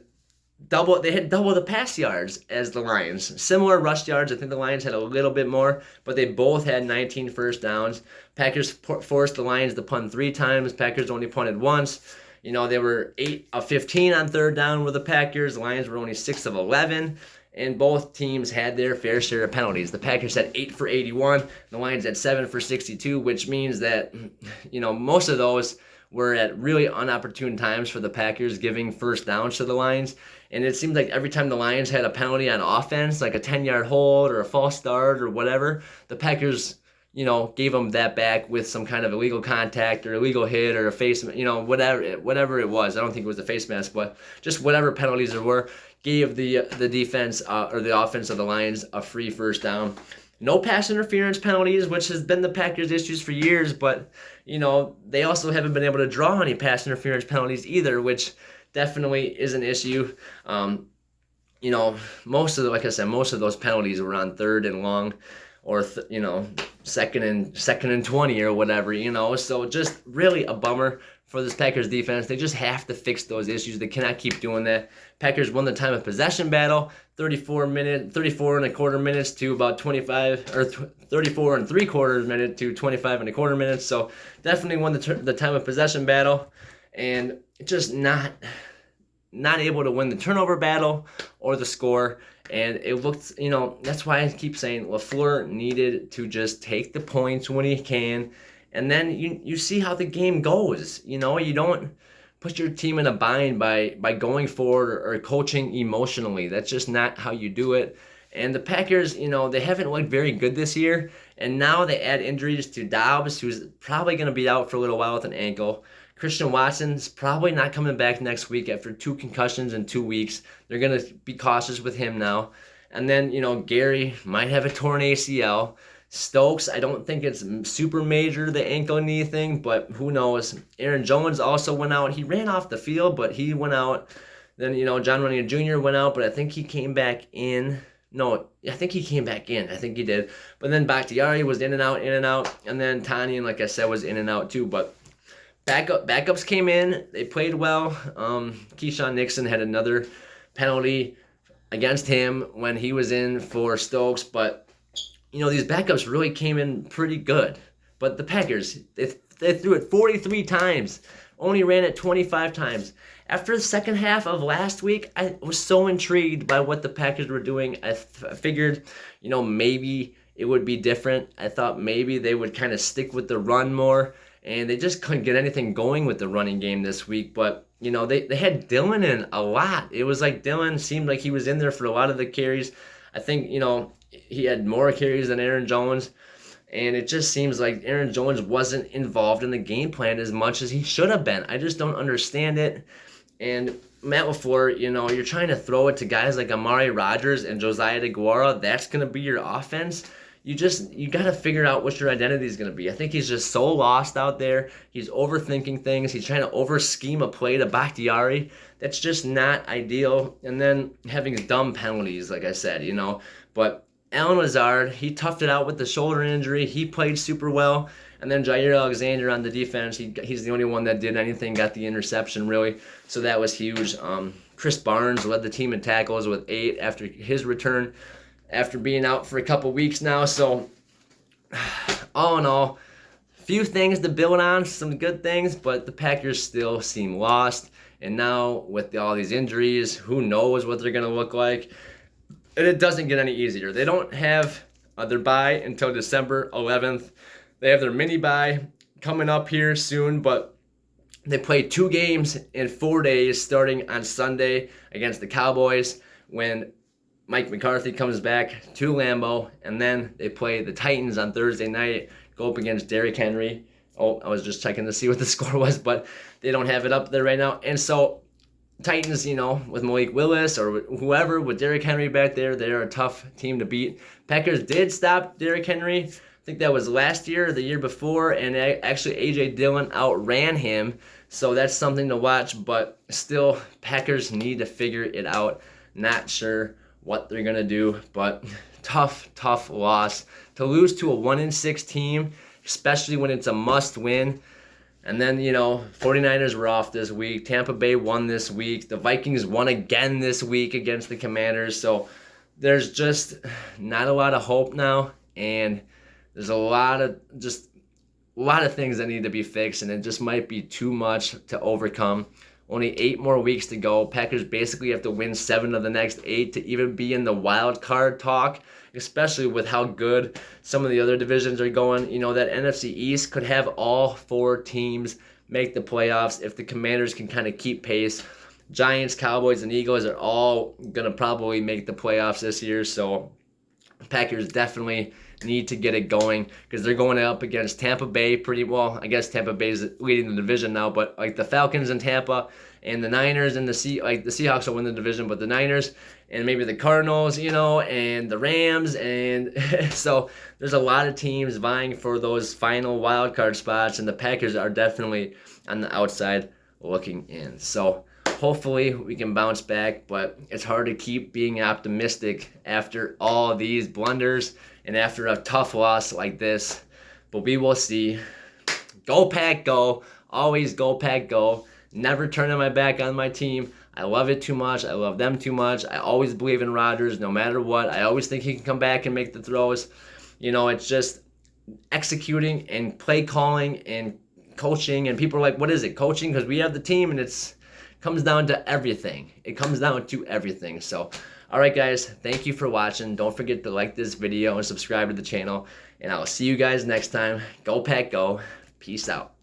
they had double the pass yards as the Lions. Similar rush yards. I think the Lions had a little bit more, but they both had 19 first downs. Packers forced the Lions to punt 3 times. Packers only punted once. They were 8 of 15 on third down with the Packers. The Lions were only 6 of 11. And both teams had their fair share of penalties. The Packers had 8 for 81. The Lions had 7 for 62, which means that, most of those were at really inopportune times for the Packers, giving first downs to the Lions. And it seemed like every time the Lions had a penalty on offense, like a 10-yard hold or a false start or whatever, the Packers, gave them that back with some kind of illegal contact or illegal hit or a face, whatever it was. I don't think it was a face mask, but just whatever penalties there were, gave the defense or the offense of the Lions a free first down. No pass interference penalties, which has been the Packers' issues for years, but, they also haven't been able to draw any pass interference penalties either, which definitely is an issue. Most of those penalties were on third and long or, second and 20 or whatever, so just really a bummer for this Packers defense. They just have to fix those issues. They cannot keep doing that. Packers won the time of possession battle, 34 and a quarter minutes to about 25, or 34 and 3/4 minutes to 25 and a quarter minutes. So definitely won the time of possession battle, and just not able to win the turnover battle or the score. And it looked, that's why I keep saying LaFleur needed to just take the points when he can. And then you see how the game goes. You don't put your team in a bind by going forward or coaching emotionally. That's just not how you do it. And the Packers, they haven't looked very good this year. And now they add injuries to Doubs, who's probably going to be out for a little while with an ankle. Christian Watson's probably not coming back next week after 2 concussions in 2 weeks. They're going to be cautious with him now. And then, Gary might have a torn ACL. Stokes, I don't think it's super major, the ankle knee thing, but who knows. Aaron Jones also went out. He ran off the field, but he went out. Then, John Runyan Jr. went out, but I think he came back in. No, I think he came back in. I think he did. But then Bakhtiari was in and out. And then Tanyan, like I said, was in and out too. But backups came in. They played well. Keyshawn Nixon had another penalty against him when he was in for Stokes. But, these backups really came in pretty good. But the Packers, they threw it 43 times. Only ran it 25 times. After the second half of last week, I was so intrigued by what the Packers were doing. I figured, maybe it would be different. I thought maybe they would kind of stick with the run more. And they just couldn't get anything going with the running game this week. But, they had Dillon in a lot. It was like Dillon seemed like he was in there for a lot of the carries. I think, he had more carries than Aaron Jones. And it just seems like Aaron Jones wasn't involved in the game plan as much as he should have been. I just don't understand it. And Matt LaFleur, you're trying to throw it to guys like Amari Rodgers and Josiah Deguara. That's going to be your offense. You got to figure out what your identity is going to be. I think he's just so lost out there. He's overthinking things. He's trying to over-scheme a play to Bakhtiari. That's just not ideal. And then having dumb penalties, like I said, But Alan Lazard, he toughed it out with the shoulder injury. He played super well. And then Jaire Alexander on the defense, he's the only one that did anything, got the interception, really. So that was huge. Chris Barnes led the team in tackles with 8 after his return, after being out for a couple weeks now. So, all in all, few things to build on, some good things, but the Packers still seem lost. And now, with all these injuries, who knows what they're going to look like. And it doesn't get any easier. They don't have their bye until December 11th. They have their mini bye coming up here soon, but they play 2 games in 4 days starting on Sunday against the Cowboys when Mike McCarthy comes back to Lambeau, and then they play the Titans on Thursday night, go up against Derrick Henry. Oh, I was just checking to see what the score was, but they don't have it up there right now. And so Titans, with Malik Willis or whoever, with Derrick Henry back there, they're a tough team to beat. Packers did stop Derrick Henry. I think that was last year or the year before, and actually A.J. Dillon outran him. So that's something to watch, but still, Packers need to figure it out. Not sure what they're going to do, but tough loss. To lose to a 1-6 team, especially when it's a must-win. And then, 49ers were off this week. Tampa Bay won this week. The Vikings won again this week against the Commanders. So there's just not a lot of hope now. And there's a lot of just a lot of things that need to be fixed, and it just might be too much to overcome. Only 8 more weeks to go. Packers basically have to win 7 of the next 8 to even be in the wild card talk, especially with how good some of the other divisions are going. You know, that NFC East could have all 4 teams make the playoffs if the Commanders can kind of keep pace. Giants, Cowboys, and Eagles are all going to probably make the playoffs this year, so Packers definitely need to get it going because they're going up against Tampa Bay pretty well. I guess Tampa Bay is leading the division now, but like the Falcons and Tampa and the Niners and the Seahawks will win the division, but the Niners and maybe the Cardinals, you know, and the Rams, and so there's a lot of teams vying for those final wild card spots, and the Packers are definitely on the outside looking in. So hopefully we can bounce back, but it's hard to keep being optimistic after all these blunders and after a tough loss like this. But we will see. Go Pack, go. Always go Pack, go. Never turning my back on my team. I love it too much. I love them too much. I always believe in Rodgers no matter what. I always think he can come back and make the throws. You know, it's just executing and play calling and coaching. And people are like, what is it? Coaching? Because we have the team, and it's comes down to everything. It comes down to everything. So, all right, guys, thank you for watching. Don't forget to like this video and subscribe to the channel. And I'll see you guys next time. Go Pack, go. Peace out.